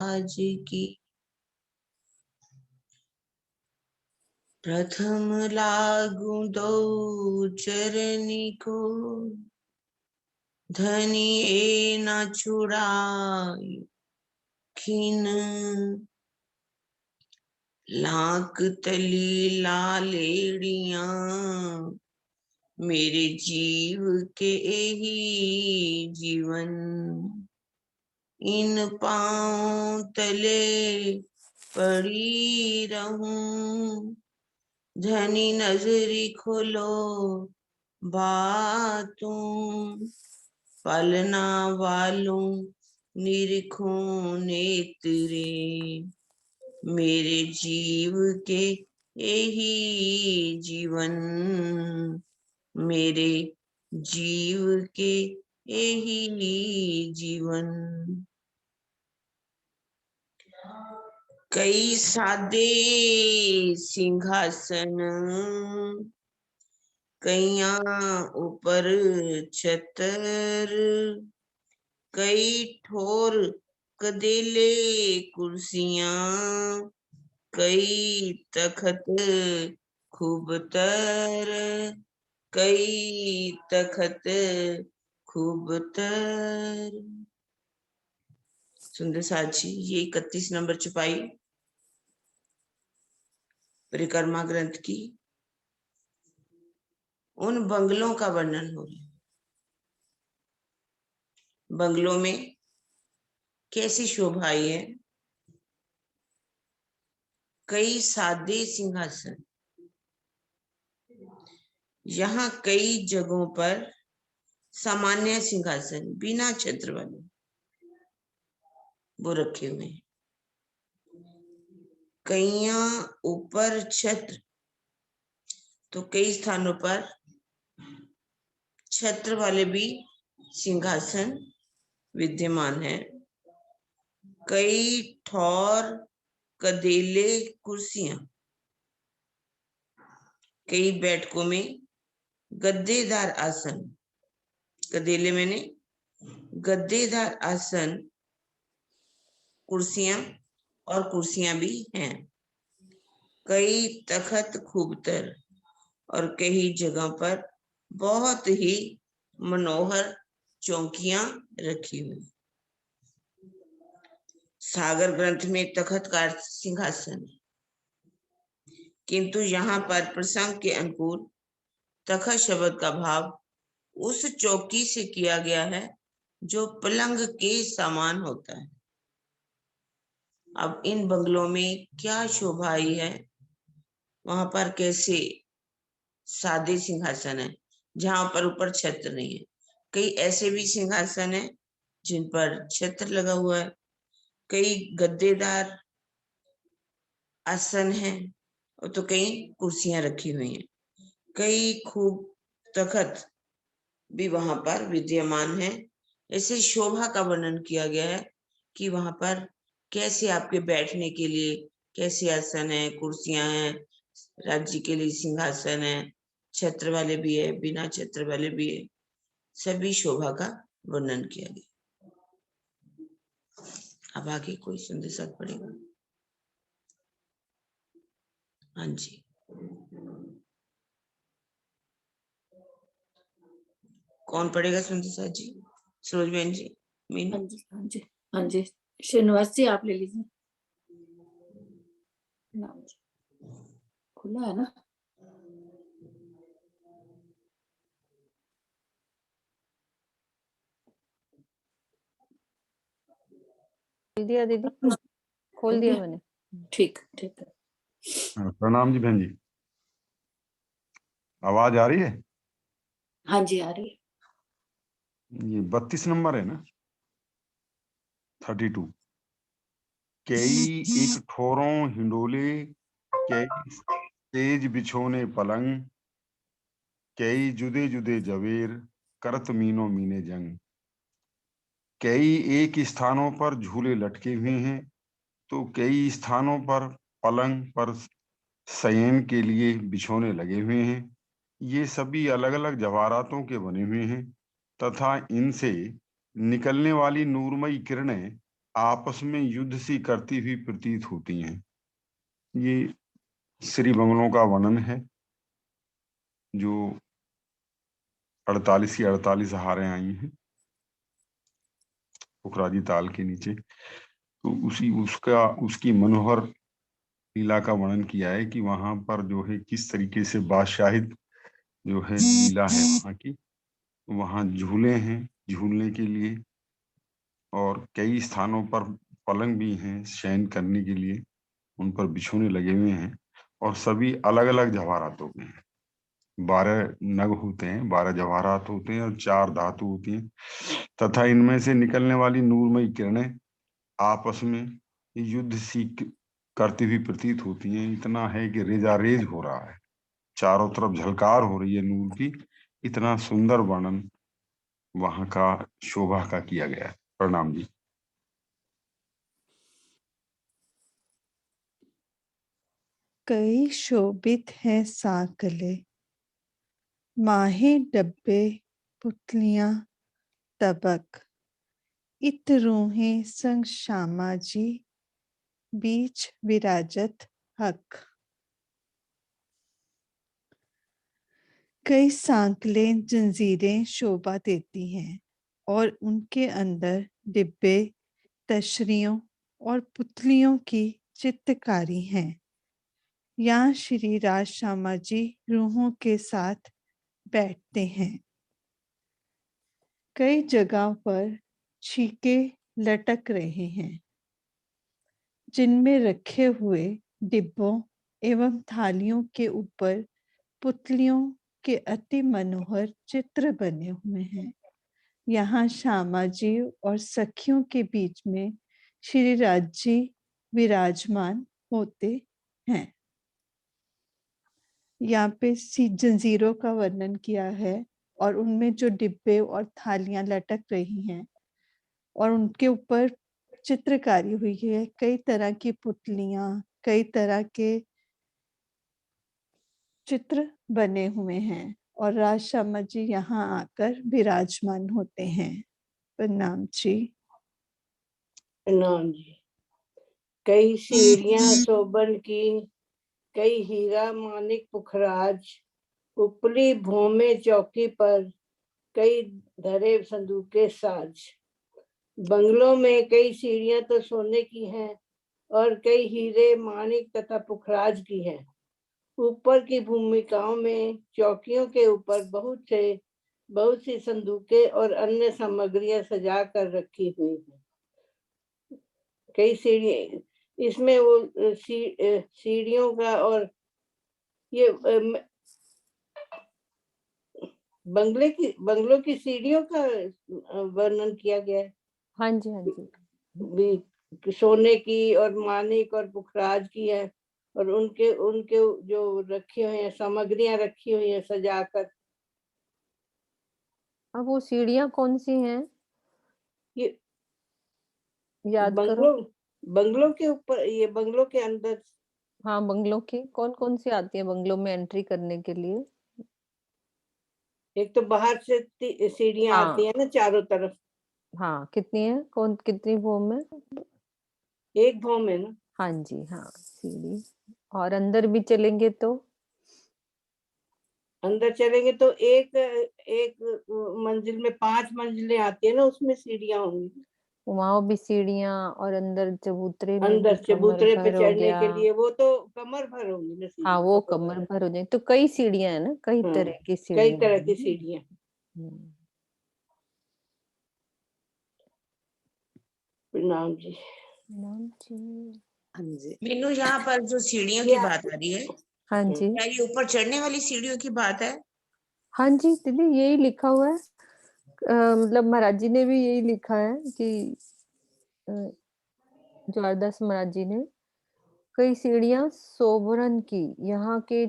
आज की प्रथम लागू दो चरनी को, धनी ए न छुड़ाई खिन, लाक तली लालेड़िया मेरे जीव के ही जीवन, इन पांव तले पड़ी रहूं, धनी नजरी खोलो बातों, पालना वालों निरखूं नेत्रे मेरे जीव के यही जीवन, मेरे जीव के यही जीवन। कई सादे सिंहासन, कईया ऊपर छतर, कई ठोर कदेले कुर्सियां, कई तखत खूबतर, कई तखत खूबतर। सुंदर साजी, ये 31 नंबर छपाई परिक्रमा ग्रंथ की। उन बंगलों का वर्णन हो रहा है। बंगलों में कैसी शोभा आई है। कई सादे सिंहासन, यहाँ कई जगहों पर सामान्य सिंहासन बिना छत्र वाले वो रखे हुए हैं। कईया ऊपर छत्र, तो कई स्थानों पर छत्र वाले भी सिंहासन विद्यमान है। कई ठौर कदेले कुर्सियां, कई बैठकों में गद्देदार आसन, कदेले मैंने गद्देदार आसन, कुर्सियां और कुर्सियां भी हैं। कई तखत खूबतर, और कई जगह पर बहुत ही मनोहर चौकियां रखी हुई। सागर ग्रंथ में तखत का अर्थ सिंहासन, किंतु यहाँ पर प्रसंग के अनुकूल तखत शब्द का भाव उस चौकी से किया गया है जो पलंग के समान होता है। अब इन बंगलों में क्या शोभा आई है। वहां पर कैसे सादे सिंहासन है जहां पर ऊपर छत्र नहीं है। कई ऐसे भी सिंहासन है जिन पर छत्र लगा हुआ है। कई गद्देदार आसन है और तो कई कुर्सियां रखी हुई हैं। कई खूब तखत भी वहां पर विद्यमान है। ऐसे शोभा का वर्णन किया गया है कि वहां पर कैसे आपके बैठने के लिए कैसे आसन है, कुर्सियां हैं, राज्य के लिए सिंहासन है, छत्र वाले भी है, बिना छत्र वाले भी है। सभी शोभा का वर्णन किया गया। अब आगे कोई संदेश पड़ेगा। हाँ जी, कौन पढ़ेगा संदेश जी? सरोज बहन जी, मीनू? हाँ जी, हाँ जी, हाँ जी, श्रीनिवास जी आप ले लीजिए। नाम खुला है ना? खोल दिया दीदी, खोल दिया मैंने। ठीक ठीक है। प्रणाम जी बहन जी, आवाज आ रही है? हाँ जी, आ रही है। ये 32 नंबर है ना? 32। कई एक ठोरों हिंडोले, कई तेज बिछोने पलंग, कई जुदे जुदे जवेर करत मीनो मीने जंग। कई एक स्थानों पर झूले लटके हुए हैं तो कई स्थानों पर पलंग पर शयन के लिए बिछोने लगे हुए हैं। ये सभी अलग अलग जवाहरातों के बने हुए हैं तथा इनसे निकलने वाली नूरमयी किरणें आपस में युद्ध सी करती हुई प्रतीत होती हैं। ये श्री बंगलों का वर्णन है, जो 48 की 48 हारें आई हैं पुखराजी ताल के नीचे। तो उसकी मनोहर लीला का वर्णन किया है कि वहां पर जो है किस तरीके से बादशाहित जो है लीला है वहां की। वहां झूले हैं झूलने के लिए, और कई स्थानों पर पलंग भी हैं शयन करने के लिए, उन पर बिछोने लगे हुए हैं, और सभी अलग अलग जवाहरातों के हैं। 12 नग होते हैं, 12 जवाहरात होते हैं और 4 धातु होती हैं, तथा इनमें से निकलने वाली नूरमयी किरणें आपस में युद्ध सी करती हुई प्रतीत होती हैं। इतना है कि रेजारेज हो रहा है, चारों तरफ झलकार हो रही है नूर की। इतना सुंदर वर्णन वहां का शोभा का किया गया है। प्रणाम जी। कई शोभित हैं सांकले, माहे डब्बे पुतलियां तबक, इत रूहें संग श्यामा जी, बीच विराजत हक। कई सांकलें जंजीरें शोभा देती हैं और उनके अंदर डिब्बे, तशरियों और पुतलियों की चित्रकारी है। यहाँ श्री राज श्यामा जी रूहों के साथ बैठते हैं। कई जगह पर छीके लटक रहे हैं, जिनमें रखे हुए डिब्बों एवं थालियों के ऊपर पुतलियों के अति मनोहर चित्र बने हुए हैं। यहाँ श्यामा जी और सखियों के बीच में श्री राज जी विराजमान होते हैं। यहाँ पे जंजीरों का वर्णन किया है और उनमें जो डिब्बे और थालियां लटक रही हैं और उनके ऊपर चित्रकारी हुई है। कई तरह की पुतलियां, कई तरह के चित्र बने हुए हैं और राज श्यामा जी यहाँ आकर विराजमान होते हैं। प्रणाम जी। प्रणाम जी। कई सीढ़ियां शोभन की, कई हीरा मानिक पुखराज, उपली भोमे चौकी पर, कई धरे संदूके साज। बंगलों में कई सीढ़ियां तो सोने की हैं और कई हीरे मानिक तथा पुखराज की हैं। ऊपर की भूमिकाओं में चौकियों के ऊपर बहुत सी संदूकें और अन्य सामग्रियां सजा कर रखी हुई हैं। कई सीढ़ी, इसमें वो सीढ़ियों का और ये बंगलों की सीढ़ियों का वर्णन किया गया है। हाँ जी, हाँ जी। भी सोने की और मानिक और पुखराज की है, और उनके उनके जो रखी हुई है सामग्रियां रखी हुई है सजाकर। अब वो सीढ़ियाँ कौन सी हैं? ये याद करो। बंगलों के ऊपर, ये बंगलों के अंदर। हाँ, बंगलों की कौन-कौन सी आती है बंगलों में एंट्री करने के लिए? एक तो बाहर से सीढ़ियां आती हाँ, है ना चारों तरफ, हाँ, कितनी है? कितनी भूम में? एक भौम है ना। हाँ जी, हाँ, सीढ़ी। और अंदर भी चलेंगे तो? अंदर चलेंगे तो एक एक मंजिल में 5 मंजिलें आती है ना, उसमें सीढ़ियां होंगी। वहाँ भी सीढ़ियाँ, और अंदर चबूतरे में भी अंदर कमर चबूतरे पे भर हो चढ़ने गया। के लिए वो तो कमर भर होंगी ना हाँ, सीढ़ी, वो कमर कमर भर। भर हो जाएंगी। तो कई सीढ़ियाँ हैं ना, कई हाँ, तरह की कई सीढ़ियाँ तरह हैं की ना। सीढ़ियां। हम्म। प्रणाम जी। प्रणाम जी। हाँ जी। मीनू, यहाँ पर जो सीढ़ियों की क्या? बात आ रही है, हाँ जी, क्या ये ऊपर चढ़ने वाली सीढ़ियों की बात है? हाँ जी दीदी, यही लिखा हुआ है। मतलब महाराज जी ने भी यही लिखा है कि अ, ज्वारदास महाराज जी ने, कई सीढ़ियां सोबरन की, यहाँ के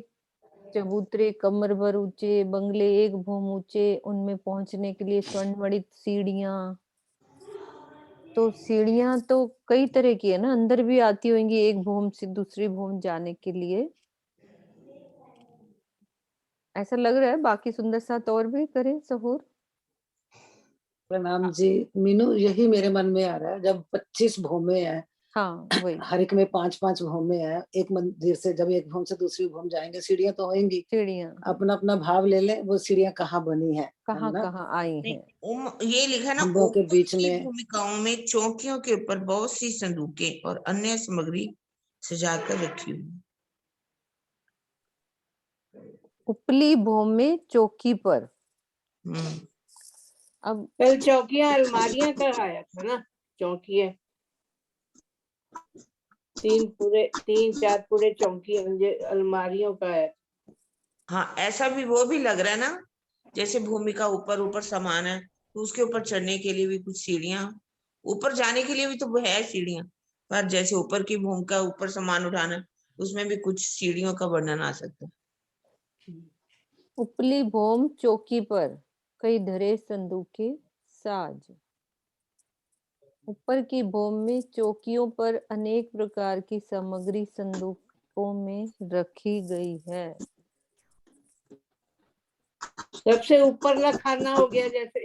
चबूतरे कमर भर ऊंचे, बंगले एक भूम ऊंचे, उनमें पहुंचने के लिए स्वर्णमणित सीढ़ियां। तो सीढ़ियां तो कई तरह की है ना, अंदर भी आती होंगी एक भूम से दूसरी भूम जाने के लिए। ऐसा लग रहा है। बाकी सुंदर साथ और भी करें सहूर। प्रणाम जी। मीनू, यही मेरे मन में आ रहा है, जब 25 भौमे हैं, हाँ वही हर एक में 5-5 भौमे हैं, एक मंदिर से जब एक भौम से दूसरी भौम जाएंगे, सीढ़ियां तो होंगी, चिड़िया अपना अपना भाव ले लें, वो सीढ़ियां कहाँ बनी है कहाँ ना। कहाँ आई नहीं, हैं। ये लिखा ना, खंभों के ऊपर बीच की में। भूमिकाओं में चौकियों के ऊपर बहुत सी संदूकें और अन्य सामग्री सजाकर रखी हुई। उपली भूमि में चौकी पर। अब कल चौकियां अलमारियां का आया था ना, चौकियां 3-4 पूरे चौकी अलमारियों का है। हाँ, ऐसा भी वो भी लग रहा है ना, जैसे भूमिका ऊपर ऊपर समान है, तो उसके ऊपर चढ़ने के लिए भी कुछ सीढ़ियां, ऊपर जाने के लिए भी तो वो है सीढ़ियां, पर जैसे ऊपर की भूमिका ऊपर सामान उठाना, उसमें भी कुछ सीढ़ियों का वर्णन आ सकता है। उपली भूमि चौकी पर कई धरे संदूके साज। ऊपर की भूमि में चौकियों पर अनेक प्रकार की सामग्री संदूकों में रखी गई है। सबसे ऊपर ना खाना हो गया, जैसे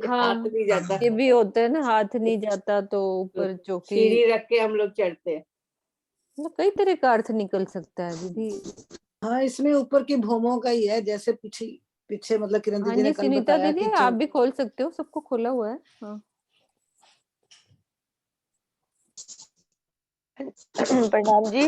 हाँ हाथ नहीं जाता, ये भी होता है ना, हाथ नहीं जाता तो ऊपर चौकी। सीढ़ी रख के हम लोग चढ़ते हैं। मतलब कई तरह का अर्थ निकल सकता है दीदी। हाँ, इसमें ऊपर की भौमों का ही है, जैसे पीछे पीछे मतलब किरण हाँ दीदी ने जी कल सुनीता बताया दीदी कि आप भी खोल सकते हो, सबको खोला हुआ है। हाँ प्रणाम जी।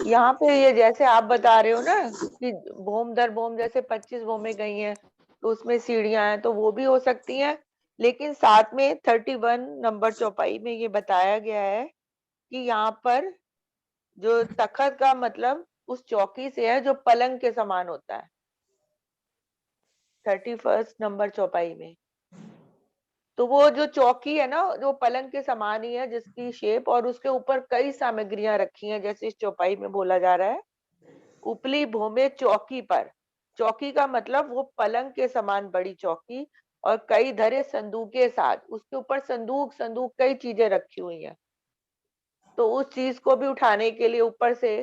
यहाँ पे ये जैसे आप बता रहे हो ना कि भूम दर भूम जैसे 25 भूमें गई हैं, तो उसमें सीढ़ियां हैं, तो वो भी हो सकती हैं। लेकिन साथ में 31 नंबर चौपाई में ये बताया गया है कि यहाँ पर जो तखत का मतलब उस चौकी से है जो पलंग के समान होता है। 31 नंबर चौपाई में तो वो जो चौकी है ना, जो पलंग के समान ही है, जिसकी शेप, और उसके ऊपर कई सामग्रियां रखी हैं, जैसे इस चौपाई में बोला जा रहा है। उपली भूमि चौकी पर, चौकी का मतलब वो पलंग के समान बड़ी चौकी, और कई धरे संदूक के साथ, उसके ऊपर संदूक संदूक कई चीजें रखी हुई हैं। तो उस चीज को भी उठाने के लिए ऊपर से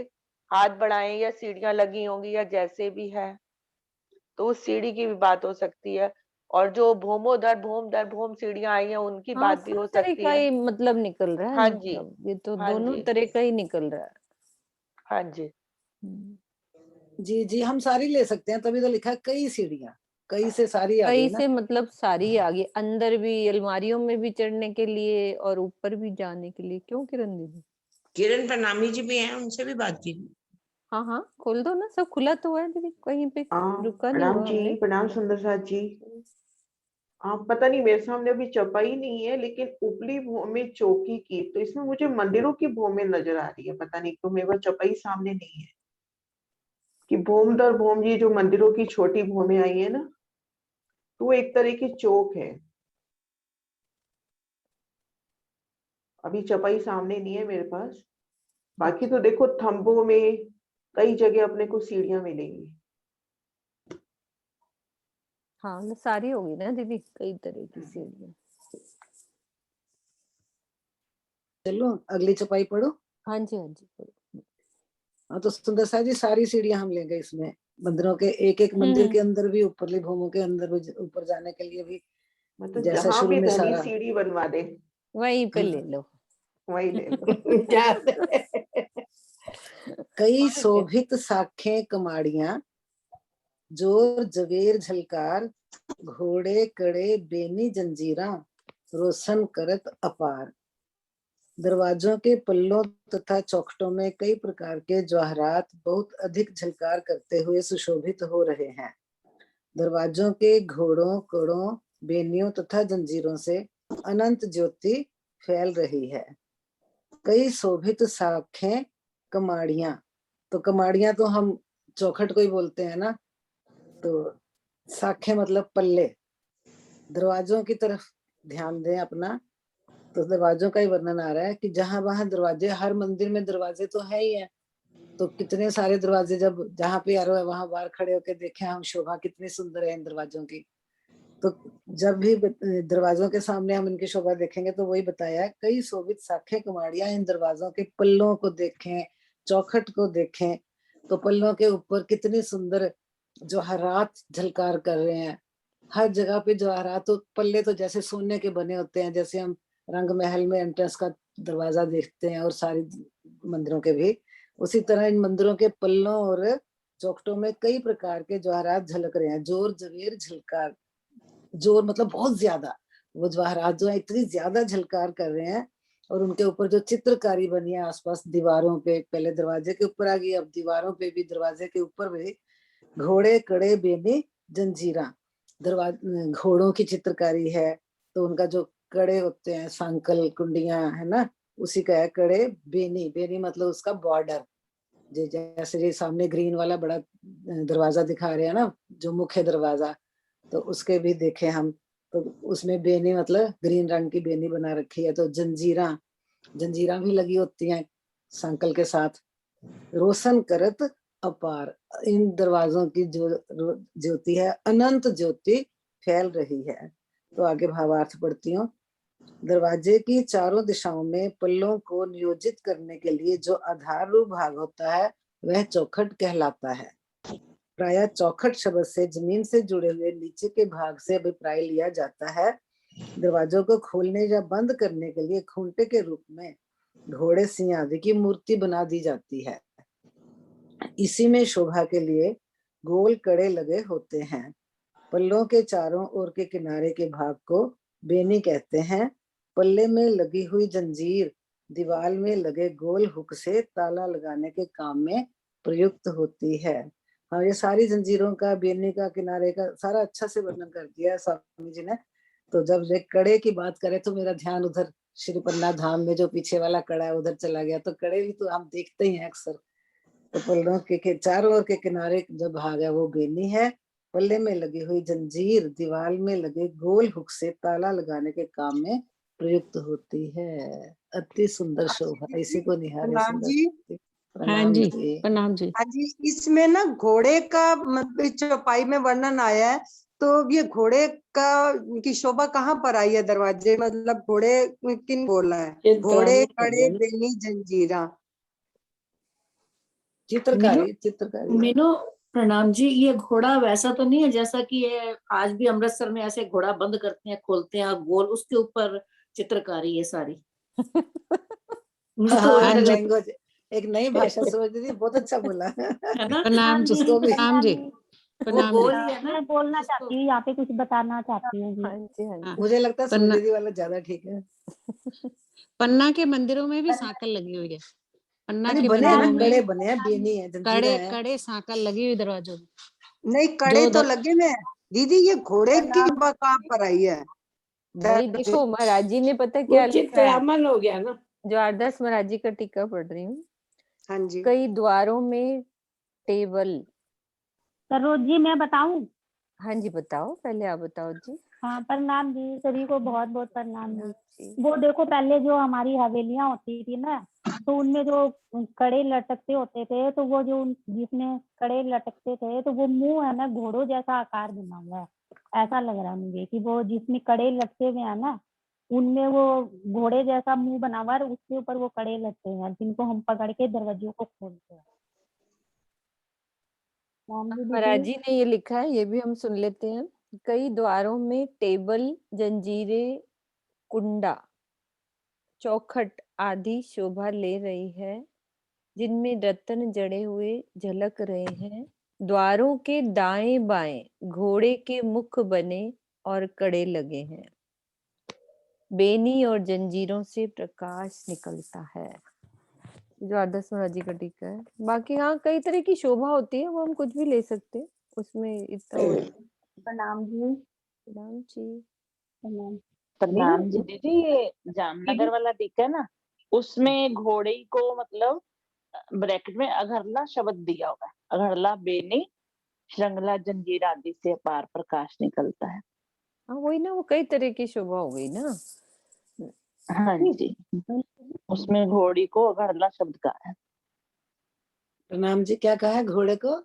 हाथ बढ़ाएं, या सीढ़ियां लगी होंगी, या जैसे भी है, तो उस सीढ़ी की भी बात हो सकती है। और जो भूम दर भूम सीढ़ियां आई हैं, उनकी हाँ बात भी सब हो तरह सकती का है। ही मतलब निकल रहा है, हाँ जी, मतलब ये तो हाँ दोनों जी, तरह का ही निकल रहा है। हाँ जी। जी जी, हम सारी ले सकते हैं, तभी तो लिखा है कई सीढ़ियां, कई से सारी आ कई गई ना। से मतलब सारी आ गई, अंदर भी अलमारियों में भी चढ़ने के लिए और ऊपर भी जाने के लिए। क्यों किरण दीदी? किरण प्रणामी जी भी हैं, उनसे भी बात कीजिए। हाँ हाँ खोल दो ना, सब खुला तो है दीदी, कहीं पे रुका नहीं प्रणाम हुआ जी, हमने। प्रणाम सुंदर साथ जी। आप पता नहीं, मेरे सामने अभी चौपाई नहीं है, लेकिन उपली भूमि चौकी की, तो इसमें मुझे मंदिरों की भूमि नजर आ रही है। पता नहीं क्यों, मेरे पास चौपाई सामने नहीं है कि भूम दर भूम, ये जो मंदिरों की छोटी भूमि आई है ना, तो वो एक तरह की चौक है। अभी चौपाई सामने नहीं है मेरे पास। बाकी तो देखो, थंबों में कई जगह अपने को सीढ़ियां मिलेंगी। हाँ मतलब सारी होगी ना दीदी, कई तरह की सीढ़ियाँ। चलो अगली चौपाई पढ़ो। हाँ जी हाँ जी हाँ, तो सुंदर साहब जी, सारी सीढ़ियां हम लेंगे इसमें, मंदिरों के एक एक मंदिर के अंदर भी, ऊपरली भूमों के अंदर भी, ऊपर जाने के लिए भी, मतलब जैसा जहां शुरू भी में धनी सारा सीढ़ी बनवा दे, वहीं पे ले लो। वही ले लो। कई शोभित साखें कमाड़ियां, जोर जवेर झलकार, घोड़े कड़े बेनी जंजीरा, रोशन करत अपार। दरवाजों के पल्लों तथा चौखटों में कई प्रकार के जवाहरात बहुत अधिक झलकार करते हुए सुशोभित हो रहे हैं। दरवाजों के घोड़ों कड़ों बेनियों तथा जंजीरों से अनंत ज्योति फैल रही है। कई शोभित साखें कमाड़ियां, तो कमाड़ियां तो हम चौखट को ही बोलते हैं ना, तो साखें मतलब पल्ले। दरवाजों की तरफ ध्यान दें अपना, तो दरवाजों का ही वर्णन आ रहा है कि जहां वहां दरवाजे, हर मंदिर में दरवाजे तो है ही है, तो कितने सारे दरवाजे, जब जहाँ पे यारो है वहां बाहर खड़े होकर देखे हम, शोभा कितनी सुंदर है इन दरवाजों की। तो जब भी दरवाजों के सामने हम इनकी शोभा देखेंगे, तो वही बताया है, कई शोभित साखे कुमाड़ियां, इन दरवाजों के पल्लों को देखें, चौखट को देखें, तो पल्लों के ऊपर कितनी सुंदर जवाहरात झलकार कर रहे हैं। हर जगह पे जवाहरात, तो पल्ले तो जैसे सोने के बने होते हैं, जैसे हम रंग महल में एंट्रेंस का दरवाजा देखते हैं और सारी मंदिरों के भी, उसी तरह इन मंदिरों के पल्लों और चौखटों में कई प्रकार के जवाहरात झलक रहे हैं। जोर जवेर झलकार, जोर मतलब बहुत ज्यादा, वो जवाहरात जो है इतनी ज्यादा झलकार कर रहे हैं। और उनके ऊपर जो चित्रकारी बनी है आसपास दीवारों पे, पहले दरवाजे के ऊपर आ गई, अब दीवारों पे भी, दरवाजे के ऊपर भी घोड़े कड़े बेनी जंजीरा, घोड़ों की चित्रकारी है। तो उनका जो कड़े होते हैं, सांकल कुंडियां है ना, उसी का है कड़े बेनी। बेनी मतलब उसका बॉर्डर, जैसे ये सामने ग्रीन वाला बड़ा दरवाजा दिखा रहे हैं ना, जो मुख्य दरवाजा, तो उसके भी देखे हम, तो उसमें बेनी मतलब ग्रीन रंग की बेनी बना रखी है। तो जंजीरा, जंजीरा भी लगी होती हैं सांकल के साथ। रोशन करत अपार, इन दरवाजों की जो ज्योति है, अनंत ज्योति फैल रही है। तो आगे भावार्थ पढ़ती हूँ। दरवाजे की चारों दिशाओं में पल्लों को नियोजित करने के लिए जो आधार रूप भाग होता है वह चौखट कहलाता है। प्रायः चौखट शब्द से जमीन से जुड़े हुए नीचे के भाग से अभिप्राय लिया जाता है। दरवाजों को खोलने या बंद करने के लिए खूंटे के रूप में घोड़े, सिंह आदि की मूर्ति बना दी जाती है। इसी में शोभा के लिए गोल कड़े लगे होते हैं। पल्लों के चारों ओर के किनारे के भाग को बेनी कहते हैं। पल्ले में लगी हुई जंजीर दीवार में लगे गोल हुक से ताला लगाने के काम में प्रयुक्त होती है। हाँ, ये सारी जंजीरों का, बेनी का, किनारे का सारा अच्छा से वर्णन कर दिया है स्वामी जी ने। तो जब ये कड़े की बात करें तो मेरा ध्यान उधर श्री पन्ना धाम में जो पीछे वाला कड़ा है उधर चला गया। तो कड़े भी तो हम देखते ही हैं अक्सर। तो पल्लों के चारों ओर के किनारे जो भाग है वो बेनी है। पल्ले में लगी हुई जंजीर दीवार में लगे गोल हुक से ताला लगाने के काम में प्रयुक्त होती है। अति सुंदर शोभा, इसी को निहारे प्रणाम सुंदर जी। शक्ति। हाँ प्रणाम जी, जी। प्रणाम जी। हाँ जी, इसमें ना घोड़े का मतलब चौपाई में वर्णन आया है, तो ये घोड़े का की शोभा कहाँ पर आई है दरवाजे, मतलब घोड़े किन बोला है? घोड़े कड़े बेनी जंजीरा, चित्रकारी, चित्रकारी। मीनू प्रणाम जी, ये घोड़ा वैसा तो नहीं है जैसा कि ये आज भी अमृतसर में ऐसे घोड़ा बंद करते हैं, खोलते हैं गोल, उसके ऊपर चित्रकारी है सारी। मुझे तो हाँ, वही लगा। लैंग्वेज, एक नई भाषा समझ ली, बहुत अच्छा बोला। है ना? प्रणाम जी, उसको भी प्रणाम जी, वो प्रणाम गोल जी। ही है ना, मैं बोलना जिसको चाहती हूँ, यहाँ पे कुछ बताना चाहती हूँ जी। हाँ जी, हाँ हाँ। जी। मुझे लगता है पन्ना, सुनिधि वाला ज्यादा ठीक है। पन्ना के मंदिरों में भी सांकल लगी हुई है। पन्ना अरे के बने हैं ना, मंदिरों कड़े में बने हैं, बेनी है, जंजीरा कड़े है। कड़े सांकल लगी हुई दरवाजों में। नहीं कड़े जो तो लगे में है। दीदी ये घोड़े की शोभा कहाँ पर आई है? भाई देखो, महाराज जी ने पता वो क्या लिखा है, चित्रामन हो गया ना। जो आरदास महाराज जी का टीका पढ़ रही हूँ। हाँ जी। कई द्वारों में टेबल। सरोज जी मैं बताऊं? हाँ जी बताओ, पहले आप बताओ जी। हाँ, प्रणाम जी, सभी को बहुत बहुत प्रणाम जी। जी। वो देखो, पहले जो हमारी हवेलियां होती थी ना, तो उनमें जो कड़े लटकते होते थे, तो वो जो जिसमें कड़े लटकते थे, तो वो मुंह है ना घोड़ों जैसा आकार बना हुआ है। ऐसा लग रहा है मुझे कि वो जिसमें कड़े लटके हुए हैं ना, उनमें वो घोड़े जैसा मुंह बना हुआ है, और उसके ऊपर वो कड़े लटके हुए हैं, जिनको हम पकड़ के दरवाजों को खोलते हैं। राम जी महाराज दीदी। जी ने ये लिखा है, ये भी हम सुन लेते हैं। कई द्वारों में टेबल, जंजीरें, कुंडा, चौखट आदि शोभा ले रही है, जिनमें रत्न जड़े हुए झलक रहे हैं। द्वारों के दाएं बाएं घोड़े के मुख बने और कड़े लगे हैं। बेनी और जंजीरों से प्रकाश निकलता है। जो आदर्श महाराज जी का टीका है। बाकी हाँ, कई तरह की शोभा होती है, वो हम कुछ भी ले सकते हैं, उसमें इतना प्रणाम जी। प्रणाम जी। प्रणाम। प्रणाम जी दीदी। ये जामनगर वाला टीका है ना, उसमें घोड़े को मतलब ब्रैकेट में अघरला शब्द दिया हुआ है। अघरला बेनी श्रृंगला जंजीर आदि से अपार प्रकाश निकलता है। हाँ वही ना, वो कई तरह की शोभा हो गई ना। हाँ जी, उसमें घोड़ी को अघरला शब्द का है। प्रणाम जी, क्या कहा है घोड़े को?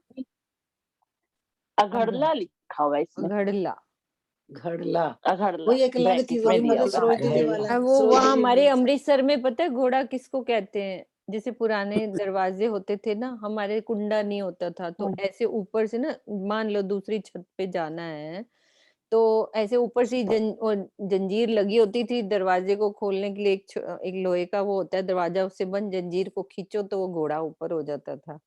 अघरला लिखा हुआ है इसमें। घड़ला, घड़ला, अघरला वही एक अलग चीज होगी, मतलब सरोज दीदी वाला। वो सरोज वहाँ दीदी हमारे वाला। अमृतसर में पता है घोड़ा किसको कहते हैं? जैसे पुराने दरवाजे होते थे ना, हमारे कुंडा नहीं होता था, तो ऐसे ऊपर से ना, मान लो दूसरी छत पे जाना है, तो ऐसे ऊपर से जंजीर लगी होती थी दरवाजे को खोलने के लिए, एक लोहे का वो होता है दरवाजा, उससे बंद जंजीर को खींचो तो वो घोड़ा ऊपर हो जाता था। तो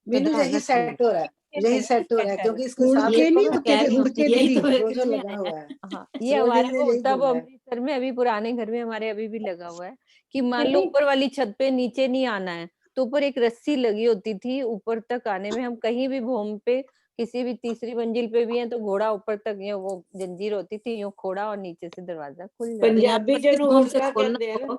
मीनू यही सेट हो रहा है, यही सेट हो रहा है, क्योंकि इसके उड़ साथ के देखो नहीं ना, उड़ के उड़ के यही दीदी तो जो जो देखने लगा आया हुआ है, हाँ, ये रोज हमारे ने वो यही तब बोला है। अमृतसर में अभी पुराने घर में हमारे अभी भी लगा हुआ है कि मान लो दीदी ऊपर वाली छत पे नीचे नहीं आना है तो ऊपर एक रस्सी लगी होती थी, ऊपर तक आने में हम कहीं भी भूम पे किसी भी तीसरी मंजिल पे भी हैं तो घोड़ा ऊपर तक ये वो जंजीर होती थी, यूं खोड़ा और नीचे से दरवाजा खुल जाता। पंजाबी बिना जब भूम से हुड़का खोलना कहते हैं ना, हो,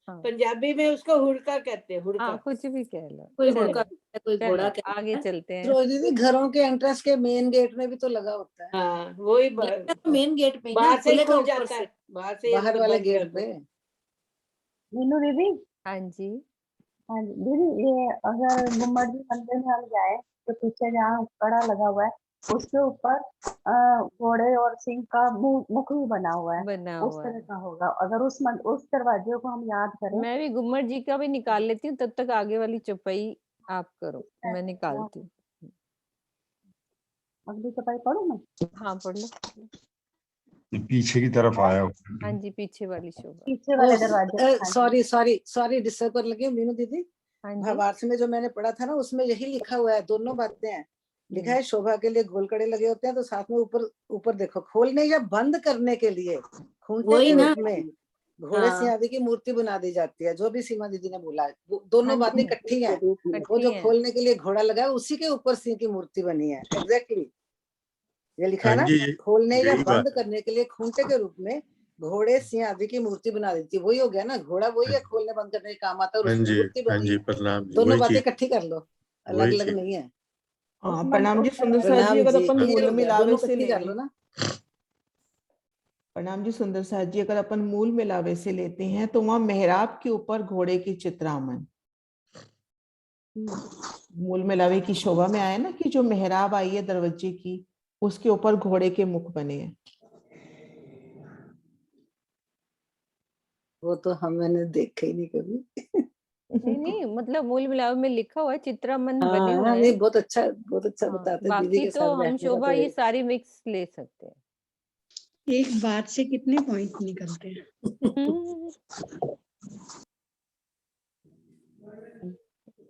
हाँ पंजाबी में उसको हुड़का कहते हैं, हुड़का। हाँ, कुछ भी कह लो। कोई चलो हुड़का कहता है, कोई घोड़ा चलो कहता आगे है। चलते हैं। रोज दीदी घरों के एंट्रेंस के मेन गेट में भी तो लगा होता है, हाँ वही लगता तो मेन गेट पे ही ना, बाहर से ही खुलेगा खुल ऊपर जाता से। है, बाहर से बाहर मतलब वाले बंद कर गेट दो। पे। मीनू दीदी, हाँ जी, हाँ जी दीदी, ये अगर गुम्बद जी मंदिर में हम जाए तो पीछे जहाँ कड़ा लगा हुआ है उसके ऊपर घोड़े और सिंह का मुख भी बना हुआ है, बना उस हुआ तरह है। का होगा। अगर उस दरवाजे को हम याद करें। मैं भी गुम्मट जी का भी निकाल लेती हूँ, तब तक आगे वाली चौपाई आप करो, मैं निकालती हूँ। अगली चौपाई पढ़ूं मैं? हाँ पढ़ लो। पीछे की तरफ आया हुआ है। हाँ जी, पीछे वाली शोभा। पीछे वाले दरवाजे। हाँ जी। सॉरी सॉरी सॉरी डिस्टर्ब कर लगे मीनू दीदी। हाँ जी, भावार्थ में जो मैंने पढ़ा था ना, उसमें यही लिखा हुआ है, दोनों बातें हैं। लिखा है शोभा के लिए गोल कड़े लगे होते हैं, तो साथ में ऊपर ऊपर देखो, खोलने या बंद करने के लिए खूंटे वही के ना। रूप में घोड़े हाँ सिंह आदि की मूर्ति बना दी जाती है। जो भी सीमा दीदी ने बोला है, वो दोनों हाँ बातें जी, इकट्ठी हैं। वो इकट्ठी जो है। खोलने के लिए घोड़ा लगा है, उसी के ऊपर सिंह की मूर्ति बनी है। एग्जैक्टली ये लिखा है हाँ ना, जी, खोलने या यही बंद बात है। करने के लिए खूंटे के रूप में घोड़े सिंह आदि की मूर्ति बना देती है। वही हो गया ना, घोड़ा वही है, खोलने बंद करने के काम आता है, और हाँ उसकी जी, मूर्ति हाँ बनी जी, है। प्रणाम जी, दोनों वही बातें चीज, इकट्ठी कर लो, अलग वही अलग चीज। नहीं है। हाँ प्रणाम जी सुंदर साहब जी, प्रणाम अगर जी, अपन क्लियर मूल हो गया, मिलावे दोनों से इकट्ठी ले कर लें। लो ना। प्रणाम जी सुंदर साहब जी, अगर अपन मूल मिलावे से लेते हैं तो वहां मेहराब के ऊपर घोड़े की चित्रामन, मूल मिलावे की शोभा में आया ना कि जो मेहराब आई है दरवाजे की, उसके ऊपर घोड़े के मुख बने हैं। वो तो हम मैंने देखा ही नहीं कभी। नहीं नहीं, मतलब मूल मिलाप में लिखा हुआ है, चित्रामन बने हुए हाँ, हैं। नहीं बहुत अच्छा हाँ, बताते हैं। दीदी बाकी के तो साथ हम बैठने का शोभा तो ये यही। सारी मिक्स ले सकते हैं। एक बात से कितने पॉइंट निकलते हैं।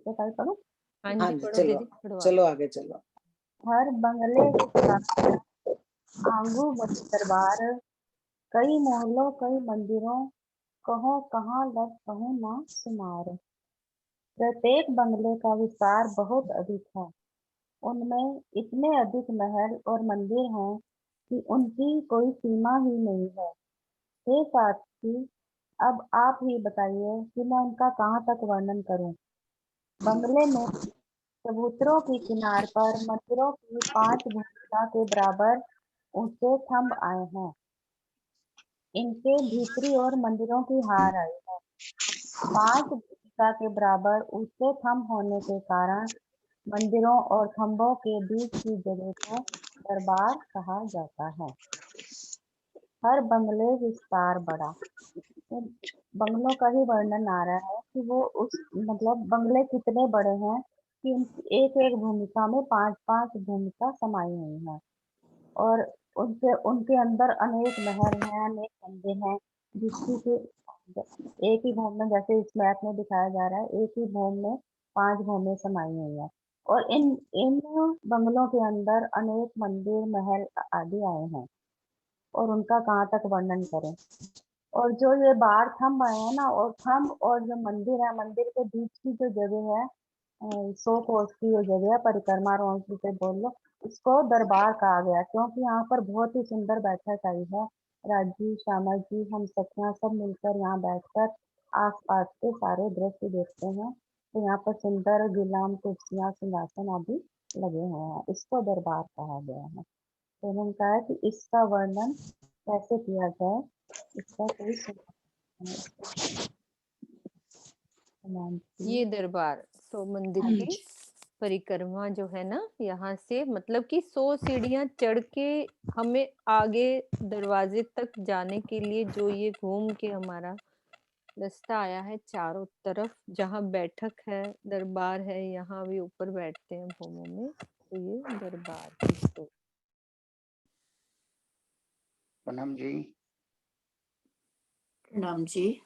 चौपाई पढ़ूं? हाँ हाँ जी, जी, पढ़ो चलो दीदी, पढ़ो आप। चलो आगे चलो। हर बंगले विस्तार आंगू बड़ी दरबार, कई मोहल्लों कई मंदिरों, कहो कहाँ लग कहूँ ना शुमार। प्रत्येक बंगले का विस्तार बहुत अधिक है, उनमें इतने अधिक महल और मंदिर हैं कि उनकी कोई सीमा ही नहीं है। हे साथी, अब आप ही बताइए कि मैं उनका कहाँ तक वर्णन करूं। बंगले में चबूतरों की किनार पर मंदिरों की 5 भुजा के बराबर ऊंचे थंब आए हैं। इनके भीतरी ओर मंदिरों की हार आई है। 5 भुजा के बराबर ऊंचे थंब होने के कारण मंदिरों और खंभों के बीच की जगह को दरबार कहा जाता है। हर बंगले विस्तार बड़ा, तो बंगलों का ही वर्णन आ रहा है कि वो उस मतलब बंगले कितने बड़े हैं कि एक एक भूमिका में 5-5 भूमिका समाई हुई है, और उनके उनके अंदर अनेक महल हैं, अनेक मंदिर हैं, जिसकी कि एक ही भूमि में, जैसे इस मैप में दिखाया जा रहा है, एक ही भूमि में 5 भूमि समाई हुई है। और इन इन बंगलों के अंदर अनेक मंदिर महल आदि आए हैं, और उनका कहाँ तक वर्णन करें। और जो ये बार थंब आए हैं ना, और थंब और जो मंदिर है, मंदिर के बीच की जो जगह है, 100 कोस की ये जगह है, परिक्रमा रोड जिसे बोल लो, इसको दरबार कहा गया, क्योंकि यहाँ पर बहुत ही सुंदर बैठक आई है। राजी, श्यामा जी, हम सखियाँ सब मिलकर यहाँ बैठकर आसपास के सारे दृश्य देखते हैं। तो यहाँ पर सुंदर गिलाम, कुर्सियाँ, सिंहासन आदि लगे हुए हैं, इसको दरबार कहा गया है। तो उन्होंने कहा है कि इसका वर्णन कैसे किया जाए, इसका कोई ये दरबार, सो मंदिर की परिक्रमा जो है ना, यहाँ से मतलब कि 100 सीढ़ियां चढ़ के हमें आगे दरवाजे तक जाने के लिए जो ये घूम के हमारा रास्ता आया है चारों तरफ, जहाँ बैठक है, दरबार है, यहाँ भी ऊपर बैठते हैं भूमों में, तो ये दरबार की तो प्रणाम जी। प्रणाम जी।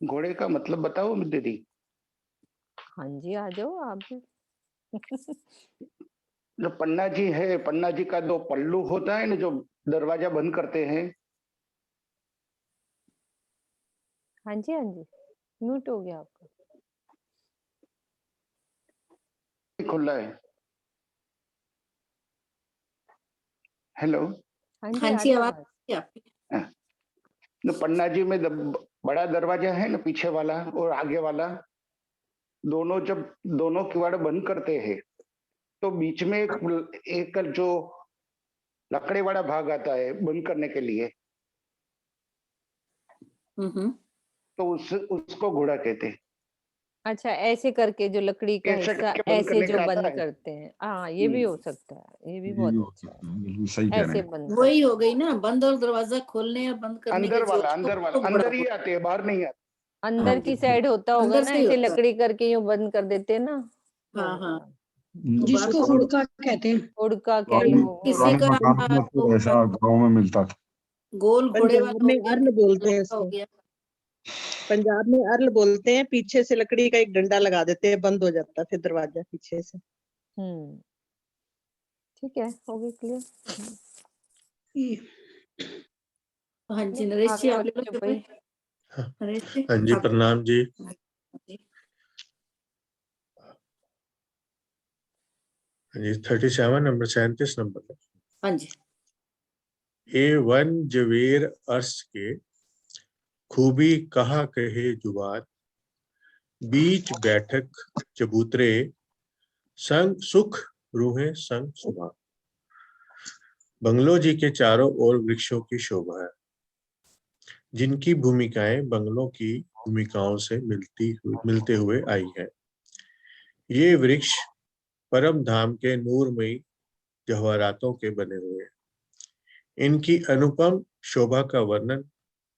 घोड़े का मतलब बताओ दीदी। हाँ जी, आ जाओ आप भी। जो पन्ना जी है, पन्ना जी का दो पल्लू होता है ना, जो दरवाजा बंद करते हैं। हाँ जी, हाँ जी, म्यूट हो गया आपका। खुला है। हेलो। हाँ हाँ जी, आ जी, जाओ आवाज आपकी। जो पन्ना जी में बड़ा दरवाजा है ना, पीछे वाला और आगे वाला, दोनों जब दोनों किवाड़ बंद करते हैं तो बीच में एक जो लकड़ी वाला भाग आता है बंद करने के लिए, तो उसको घोड़ा कहते हैं। अच्छा, ऐसे करके जो लकड़ी का ऐसे हिस्सा करके बंद ऐसे करने जो का आता बंद है। करते हैं, हाँ ये भी हो सकता है, ये भी ये बहुत भी हो अच्छा सकता है। है, बिल्कुल सही कह रहे ऐसे हैं। बंद वही हो गई ना, बंद और दरवाजा खोलने और बंद करने के अंदर वाला, जोड़ अंदर वाला, को घोड़ा अंदर ही बोलते आते हैं, बाहर नहीं आते। अंदर हाँ की जी, साइड होता होगा अंदर ना, से ही ऐसे होता है। लकड़ी करके यूं बंद कर देते हैं ना, वो हाँ हाँ, होता तो जिसको बाकी हुड़का कहते हैं। हुड़का कह पुरानी लो। किसी पुराने का मकानों में तो वो ऐसा गाँव में मिलता था। गोल घोड़े पंजाब वाला हो में गया, अर्ल बोलते हैं किसी का हो इसको। गया। पंजाब में अर्ल बोलते हैं, पीछे से लकड़ी का एक डंडा लगा देते हैं, बंद हो जाता है फिर दरवाजा पीछे से। ठीक है, हो गई क्लियर। हाँ जी, नरेश जी आगे आप ले लो बच्चों चौपाई। हाँ नरेश जी हाँ जी, आप प्रणाम जी। जी। हाँ जी, 37 नंबर, 37 नंबर। हाँ जी। ए वन जवेर अर्श के, खूबी कहा कहे जुबान, बीच बैठक चबूतरे, संग सुख रूहे संग सुभान। बंगलो जी के चारों ओर वृक्षों की शोभा है, जिनकी भूमिकाएं बंगलों की भूमिकाओं से मिलते हुए आई है। ये वृक्ष परम धाम के नूरमयी जवाहरातों के बने हुए हैं। इनकी अनुपम शोभा का वर्णन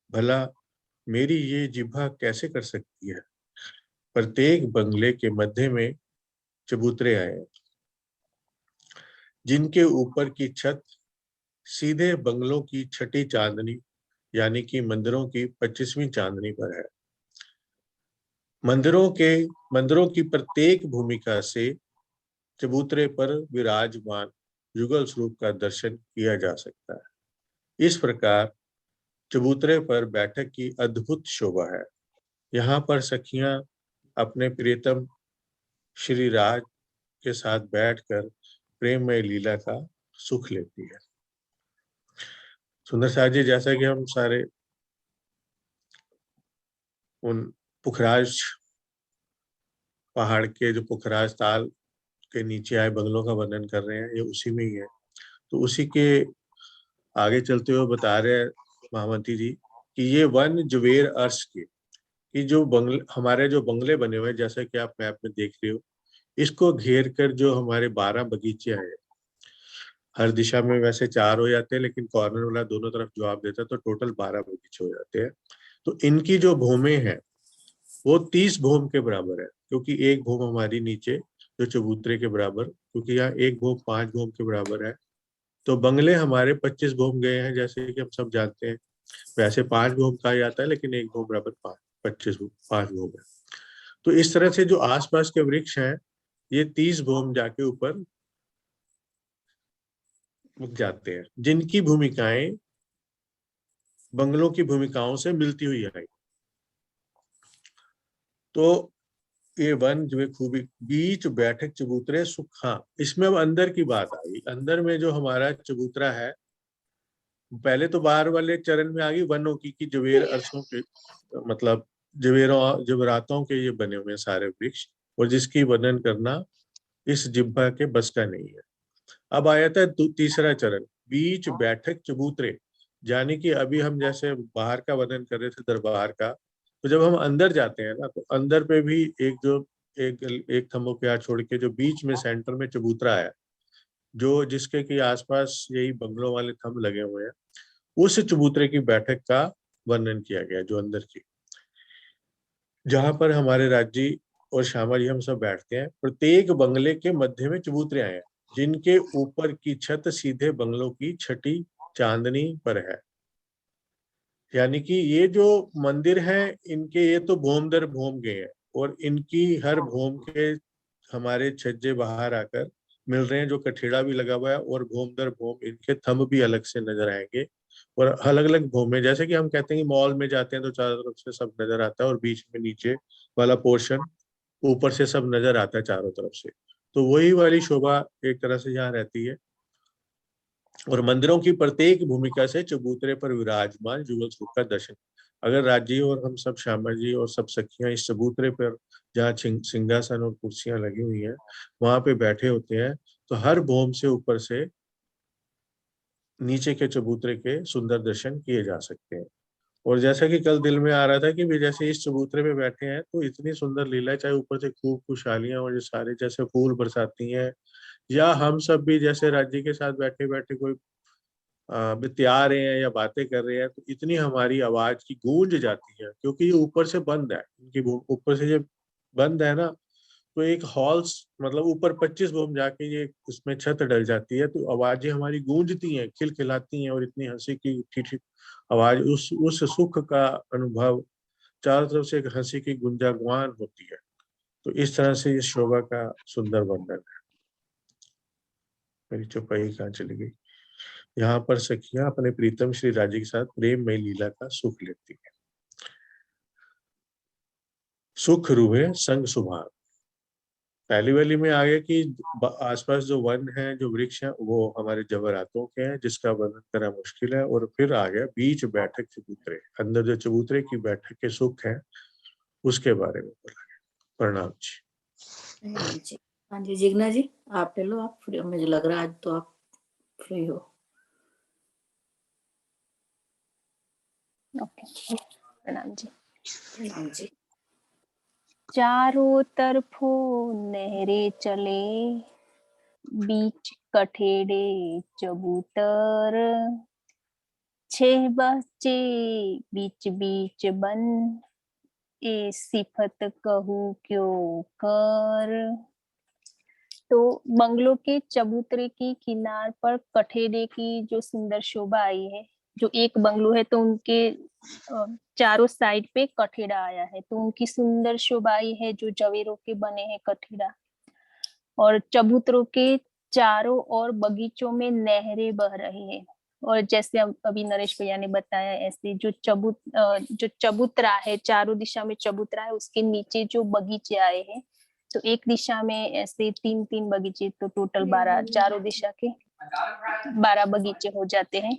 भला मेरी ये जिह्वा कैसे कर सकती है। प्रत्येक बंगले के मध्य में चबूतरे आए, जिनके ऊपर की छत सीधे बंगलों की छठी चांदनी यानी कि मंदिरों की 25वीं चांदनी पर है। मंदिरों की प्रत्येक भूमिका से चबूतरे पर विराजमान युगल स्वरूप का दर्शन किया जा सकता है। इस प्रकार चबूतरे पर बैठक की अद्भुत शोभा है। यहाँ पर सखियां अपने प्रियतम श्री राज के साथ बैठकर प्रेममय लीला का सुख लेती है। सुंदर साज जी, जैसा कि हम सारे उन पुखराज पहाड़ के, जो पुखराज ताल के नीचे आए बंगलों का वर्णन कर रहे हैं, ये उसी में ही है। तो उसी के आगे चलते हुए बता रहे हैं महामंत्री जी कि ये वन जवेर अर्श के, कि जो हमारे जो बंगले बने हुए हैं, जैसा कि आप मैप में देख रहे हो, इसको घेर कर जो हमारे 12 बगीचे हैं, हर दिशा में वैसे 4 हो जाते हैं, लेकिन कॉर्नर वाला दोनों तरफ जवाब देता है, तो टोटल 12 बगीचे हो जाते हैं। तो इनकी जो भूमि है वो 30 भूम के बराबर है, क्योंकि एक भूम हमारी नीचे जो चबूतरे के बराबर, क्योंकि यहाँ एक भूम 5 भूम के बराबर है। तो बंगले हमारे 25 भूम गए हैं, जैसे कि हम सब जानते हैं। वैसे 5 भूम कहा जाता है, लेकिन एक भूम बराबर 5 भूम है। तो इस तरह से जो आसपास के वृक्ष हैं, ये 30 भूम जाके ऊपर जाते हैं, जिनकी भूमिकाएं बंगलों की भूमिकाओं से मिलती हुई आई। तो ये वन जो है खूबी, बीच बैठक चबूतरे सुख। हाँ, इसमें अब अंदर की बात आई। अंदर में जो हमारा चबूतरा है, पहले तो बाहर वाले चरण में आ गई वनों की जवेर अरसों के, मतलब जवेरातों के ये बने हुए सारे वृक्ष, और जिसकी वर्णन करना इस जिह्वा के बस का नहीं है। अब आया था तीसरा चरण, बीच बैठक चबूतरे, यानी कि अभी हम जैसे बाहर का वर्णन कर रहे थे दरबार का, तो जब हम अंदर जाते हैं ना, तो अंदर पे भी एक थंबों पे हाथ छोड़ के जो बीच में सेंटर में चबूतरा है, जो जिसके की आसपास यही बंगलों वाले थंब लगे हुए हैं, उस चबूतरे की बैठक का वर्णन किया गया, जो अंदर की, जहां पर हमारे राज्य और श्यामा जी हम सब बैठते हैं। प्रत्येक बंगले के मध्य में चबूतरे आए हैं, जिनके ऊपर की छत सीधे बंगलों की छठी चांदनी पर है। यानी कि ये जो मंदिर है इनके ये तो भोम दर भोम गए हैं और इनकी हर भोम के हमारे छज्जे बाहर आकर मिल रहे हैं, जो कठेड़ा भी लगा हुआ है और भोम दर भोम इनके थंब भी अलग से नजर आएंगे और अलग अलग भोमे, जैसे कि हम कहते हैं कि मॉल में जाते हैं तो चारों तरफ से सब नजर आता है और बीच में नीचे वाला पोर्शन ऊपर से सब नजर आता है चारों तरफ से। तो वही वाली शोभा एक तरह से यहाँ रहती है। और मंदिरों की प्रत्येक भूमिका से चबूतरे पर विराजमान युगल स्वरूप का दर्शन। अगर राजी और हम सब श्यामा जी और सब सखियां इस चबूतरे पर जहाँ सिंहासन और कुर्सियां लगी हुई हैं वहां पे बैठे होते हैं तो हर भोम से ऊपर से नीचे के चबूतरे के सुंदर दर्शन किए जा सकते हैं। और जैसा कि कल दिल में आ रहा था कि वे जैसे इस चबूतरे पे बैठे हैं तो इतनी सुंदर लीला है, चाहे ऊपर से खूब खुशहालियां और ये सारे जैसे फूल बरसाती हैं, या हम सब भी जैसे राज्य के साथ बैठे बैठे कोई बतिया रहे हैं या बातें कर रहे हैं तो इतनी हमारी आवाज की गूंज जाती है, क्योंकि ये ऊपर से बंद है, इनकी ऊपर से ये बंद है ना, तो एक हॉल्स मतलब ऊपर 25 बम जाके ये उसमें छत डल जाती है तो आवाजें हमारी गूंजती हैं, खिलखिलाती हैं और इतनी हंसी की ठीक आवाज, उस सुख का अनुभव चारों तरफ से एक हंसी की गुंजागवान होती है। तो इस तरह से ये शोभा का सुंदर वर्णन है। मेरी चौपाई कहाँ चली गई? यहाँ पर सखियां अपने प्रीतम श्री राजे के साथ प्रेममय लीला का सुख लेती है। सुख रूहे संग सुभान। पहली वाली में आ गया कि आसपास जो वन है, जो वृक्ष है, वो हमारे जवाहरातों के हैं जिसका वर्णन करना मुश्किल है। और फिर आ गया बीच बैठक चबूतरे, अंदर जो चबूतरे की बैठक के सुख है उसके बारे में बोला गया। प्रणाम जी। हाँ जी जिग्ना जी आप ले लो, आप फ्री, मुझे लग रहा है आज तो आप फ्री हो। ओके प्रणाम जी। प्रणाम जी। चारों तरफों नहरें चले, बीच कठेड़े चबूतर, 6 बच्चे बीच बीच बन, ए सिफत कहूँ क्यों कर। तो बंगलों के चबूतरे की किनार पर कठेड़े की जो सुंदर शोभा आई है, जो एक बंगलो है तो उनके चारों साइड पे कठेड़ा आया है, तो उनकी सुंदर शोभा आई है जो जवेरों के बने हैं कठेड़ा। और चबूतरों के चारों ओर बगीचों में नहरें बह रही है। और जैसे अभी नरेश भैया ने बताया ऐसे जो चबूतरा है, चारों दिशा में चबूतरा है, उसके नीचे जो बगीचे आए हैं, तो एक दिशा में ऐसे 3-3 बगीचे, तो टोटल 12, चारों दिशा के 12 बगीचे हो जाते हैं।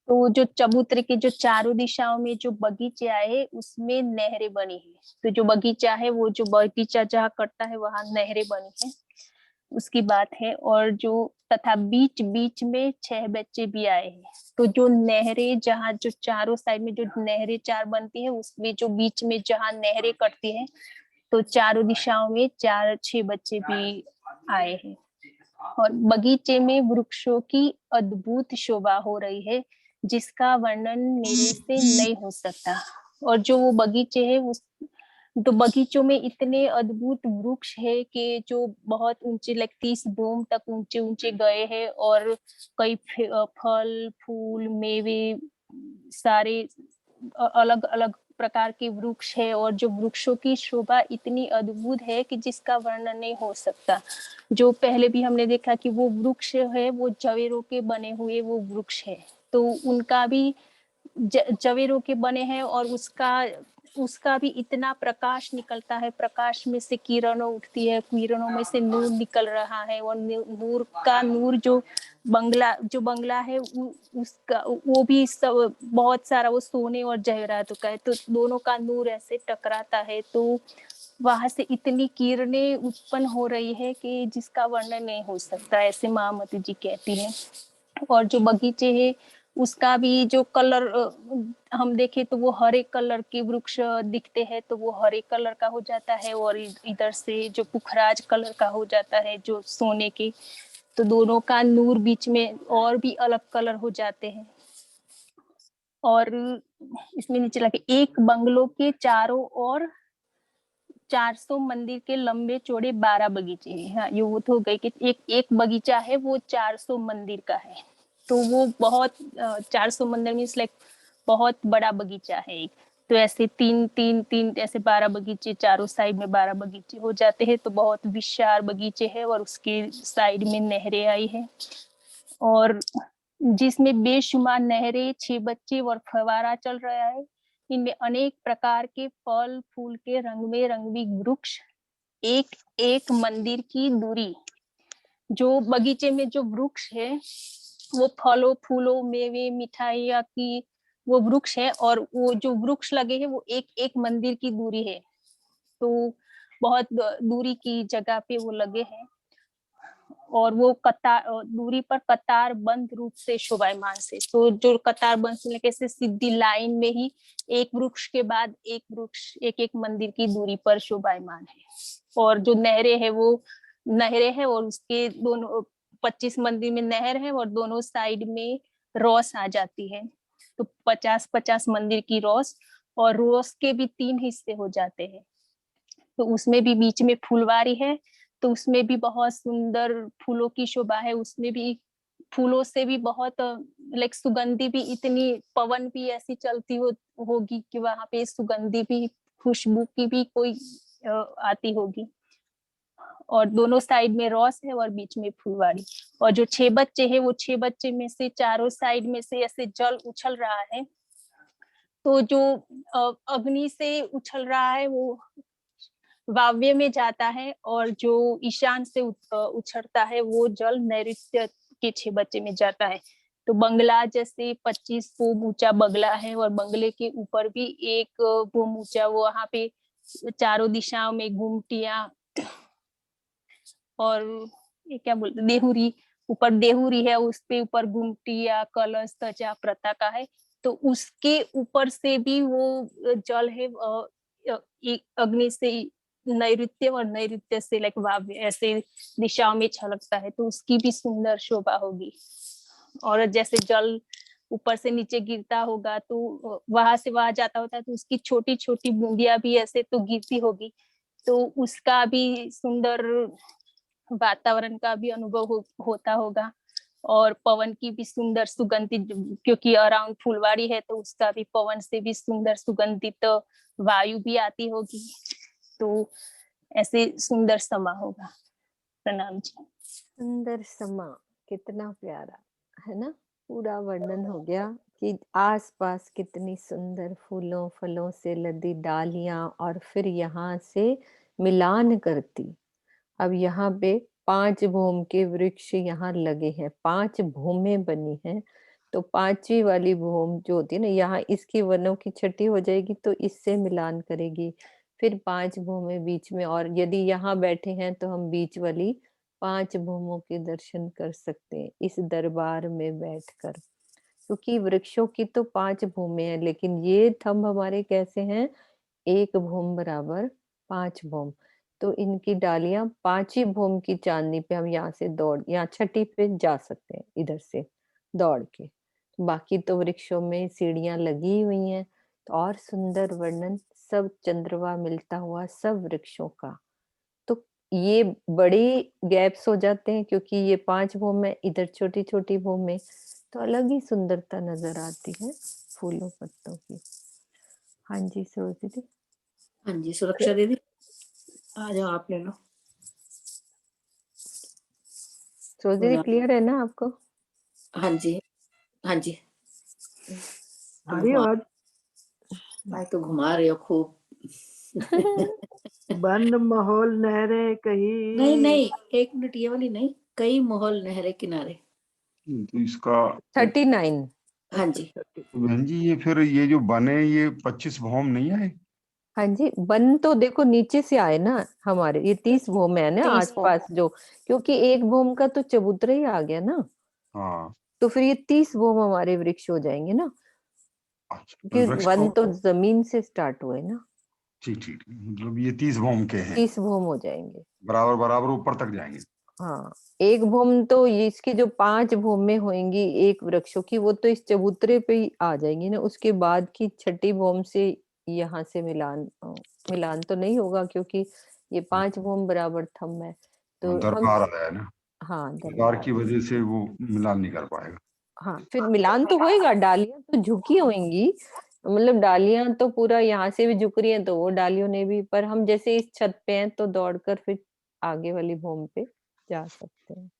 तो जो चबूतरे के जो चारों दिशाओं में जो बगीचे आए हैं उसमें नहरें बनी है। तो जो बगीचा है वो जो बगीचा जहाँ कटता है वहां नहरें बनी है, उसकी बात है। और जो तथा बीच बीच में 6 बच्चे भी आए हैं। तो जो नहरें जहाँ जो चारों साइड में जो नहरें 4 बनती है उसमें जो बीच में जहाँ नहरें कटती है तो चारों दिशाओं में 4-6 बच्चे भी आए हैं। और बगीचे में वृक्षों की अद्भुत शोभा हो रही है जिसका वर्णन मेरे से नहीं हो सकता। और जो वो बगीचे है उस तो बगीचों में इतने अद्भुत वृक्ष है कि जो बहुत ऊंचे, लाइक 30 बोम तक ऊंचे ऊंचे गए हैं। और कई फल फूल मेवे सारे अलग अलग प्रकार के वृक्ष है। और जो वृक्षों की शोभा इतनी अद्भुत है कि जिसका वर्णन नहीं हो सकता। जो पहले भी हमने देखा कि वो वृक्ष है वो जवेरों के बने हुए वो वृक्ष है, तो उनका भी जवेरों के बने हैं। और उसका भी इतना प्रकाश निकलता है, प्रकाश में से किरणों उठती है, किरणों में से नूर निकल रहा है। और नूर जो बंगला है उसका वो भी सब बहुत सारा वो सोने और जवाहरातों का है, तो दोनों का नूर ऐसे टकराता है, तो वहां से इतनी किरणें उत्पन्न हो रही है कि जिसका वर्णन नहीं हो सकता, ऐसे महामती जी कहती है। और जो बगीचे है उसका भी जो कलर हम देखें तो वो हरे कलर के वृक्ष दिखते हैं, तो वो हरे कलर का हो जाता है। और इधर से जो पुखराज कलर का हो जाता है जो सोने के, तो दोनों का नूर बीच में और भी अलग कलर हो जाते हैं। और इसमें नीचे लगे एक बंगलों के चारों ओर 400 मंदिर के लंबे चौड़े 12 बगीचे हैं। हाँ, ये वो तो हो गई कि एक बगीचा है वो 400 मंदिर का है, तो वो बहुत 400 मंदिर मीन्स लाइक बहुत बड़ा बगीचा है एक। तो ऐसे तीन ऐसे 12 बगीचे, चारों साइड में 12 बगीचे हो जाते हैं, तो बहुत विशाल बगीचे है और उसके साइड में नहरें आई है, और जिसमें बेशुमार नहरें, 6 बच्चे और फव्वारा चल रहा है। इनमें अनेक प्रकार के फल फूल के रंग में रंगी वृक्ष, एक एक मंदिर की दूरी। जो बगीचे में जो वृक्ष है वो फलों फूलों मेवे मिठाइयाँ की वो वृक्ष है, और वो जो वृक्ष लगे हैं वो एक एक मंदिर की दूरी है, तो बहुत दूरी की जगह पे वो लगे हैं, और वो कतार दूरी पर कतार बंद रूप से शोभायमान से। तो जो कतार बंद से कैसे सीधी लाइन में ही एक वृक्ष के बाद एक वृक्ष एक एक मंदिर की दूरी पर शोभायमान है। और जो नहरें है और उसके दोनों 25 मंदिर में नहर है और दोनों साइड में रॉस आ जाती है, तो 50-50 मंदिर की रॉस, और रॉस के भी 3 हिस्से हो जाते हैं। तो उसमें भी बीच में फुलवारी है, तो उसमें भी बहुत सुंदर फूलों की शोभा है, उसमें भी फूलों से भी बहुत लाइक सुगंधी भी, इतनी पवन भी ऐसी चलती होगी कि वहां पे सुगंधी भी, खुशबू की भी कोई आती होगी। और दोनों साइड में रॉस है और बीच में फुलवारी। और जो 6 बच्चे हैं वो 6 बच्चे में से चारों साइड में से ऐसे जल उछल रहा है, तो जो अग्नि से उछल रहा है वो वाव्य में जाता है, और जो ईशान से उछलता है वो जल नैऋत्य के 6 बच्चे में जाता है। तो बंगला जैसे 25 फुट ऊंचा बंगला है, और बंगले के ऊपर भी एक फुट ऊंचा, वो वहां पे चारों दिशाओं में गुमटियां और ये क्या बोलते देहुरी, ऊपर देहुरी है, उस पे ऊपर गुमटिया कलश त्वचा पताका है, तो उसके ऊपर से भी वो जल है अग्नि से नैऋत्य और नैऋत्य से लाइक वाव्य ऐसे दिशाओं में छलकता है, तो उसकी भी सुंदर शोभा होगी। और जैसे जल ऊपर से नीचे गिरता होगा तो वहां से वहां जाता होता है, तो उसकी छोटी छोटी बूंदियां भी ऐसे तो गिरती होगी, तो उसका भी सुंदर वातावरण का भी अनुभव होता होगा। और पवन की भी सुंदर सुगंधित, क्योंकि अराउंड फुलवाड़ी है तो उसका भी पवन से भी सुंदर सुगंधित वायु भी आती होगी, तो ऐसे सुंदर समा होगा। प्रणाम जी। सुंदर समा, कितना प्यारा है ना। पूरा वर्णन हो गया कि आसपास कितनी सुंदर फूलों फलों से लदी डालियां, और फिर यहाँ से मिलान करती। अब यहाँ पे 5 भूम के वृक्ष यहाँ लगे हैं, 5 भूमें बनी हैं, तो 5वीं वाली भूम जो होती है ना, यहाँ इसकी वनों की छठी हो जाएगी तो इससे मिलान करेगी, फिर 5 भूमें बीच में, और यदि यहाँ बैठे हैं तो हम बीच वाली 5 भूमों के दर्शन कर सकते हैं इस दरबार में बैठकर, क्योंकि वृक्षों की तो 5 भूमें हैं, लेकिन ये थंब हमारे कैसे हैं, 1 भूम बराबर 5 भूम। तो इनकी डालियां 5 भूम की चांदनी पे हम यहाँ से यहाँ छठी पे जा सकते हैं इधर से दौड़ के। बाकी तो वृक्षों में सीढ़ियां लगी हुई हैं, तो और सुंदर वर्णन, सब चंद्रमा मिलता हुआ सब वृक्षों का। तो ये बड़ी गैप्स हो जाते हैं क्योंकि ये 5 भूम है, इधर छोटी छोटी भूम में, तो अलग ही सुंदरता नजर आती है फूलों पत्तों की। हाँ जी सरोज दीदी। हाँ जी सुरक्षा दीदी, आ जाओ आप ले लो। सरोज दीदी क्लियर है ना आपको? हाँ जी हाँ जी। आ रही आवाज? भाई तो घुमा रहे हो खूब। बंद माहौल नहरें कहीं नहीं 1 मिनट, ये वाली नहीं, कई माहौल नहरे किनारे। तो इसका 39। हाँ जी बहन जी, ये फिर ये जो बने ये 25 भौम नहीं आए? हाँ जी, वन तो देखो नीचे से आए ना हमारे, ये 30 भूम है ना 30 भूम। आसपास जो, क्योंकि 1 भूम का तो चबूतरा ही आ गया ना, हाँ तो फिर ये 30 भूम हमारे वृक्ष हो जाएंगे ना, क्योंकि वृक्ष वन तो तो जमीन से स्टार्ट हुए ना, ठीक, मतलब ये 30 भौम के हैं, 30 भूम हो जाएंगे। बराबर बराबर ऊपर तक जाएंगे। हाँ, 1 भूम तो ये इसकी जो 5 भूमें होंगी एक वृक्षों की, वो तो इस चबूतरे पे ही आ जाएंगी ना, उसके बाद की छठी भूम से यहाँ से मिलान तो नहीं होगा क्योंकि ये 5 भूम बराबर थंब है, तो हम दरबार आया है ना, हाँ दरबार दरबार की वजह से वो मिलान नहीं कर पाएगा। हाँ फिर मिलान तो होएगा, डालियां तो झुकी होंगी, मतलब डालियां तो पूरा यहाँ से भी झुक रही हैं तो वो डालियों ने भी, पर हम जैसे इस छत पे हैं तो दौड़कर फिर आगे वाली भूमि पे जा सकते हैं।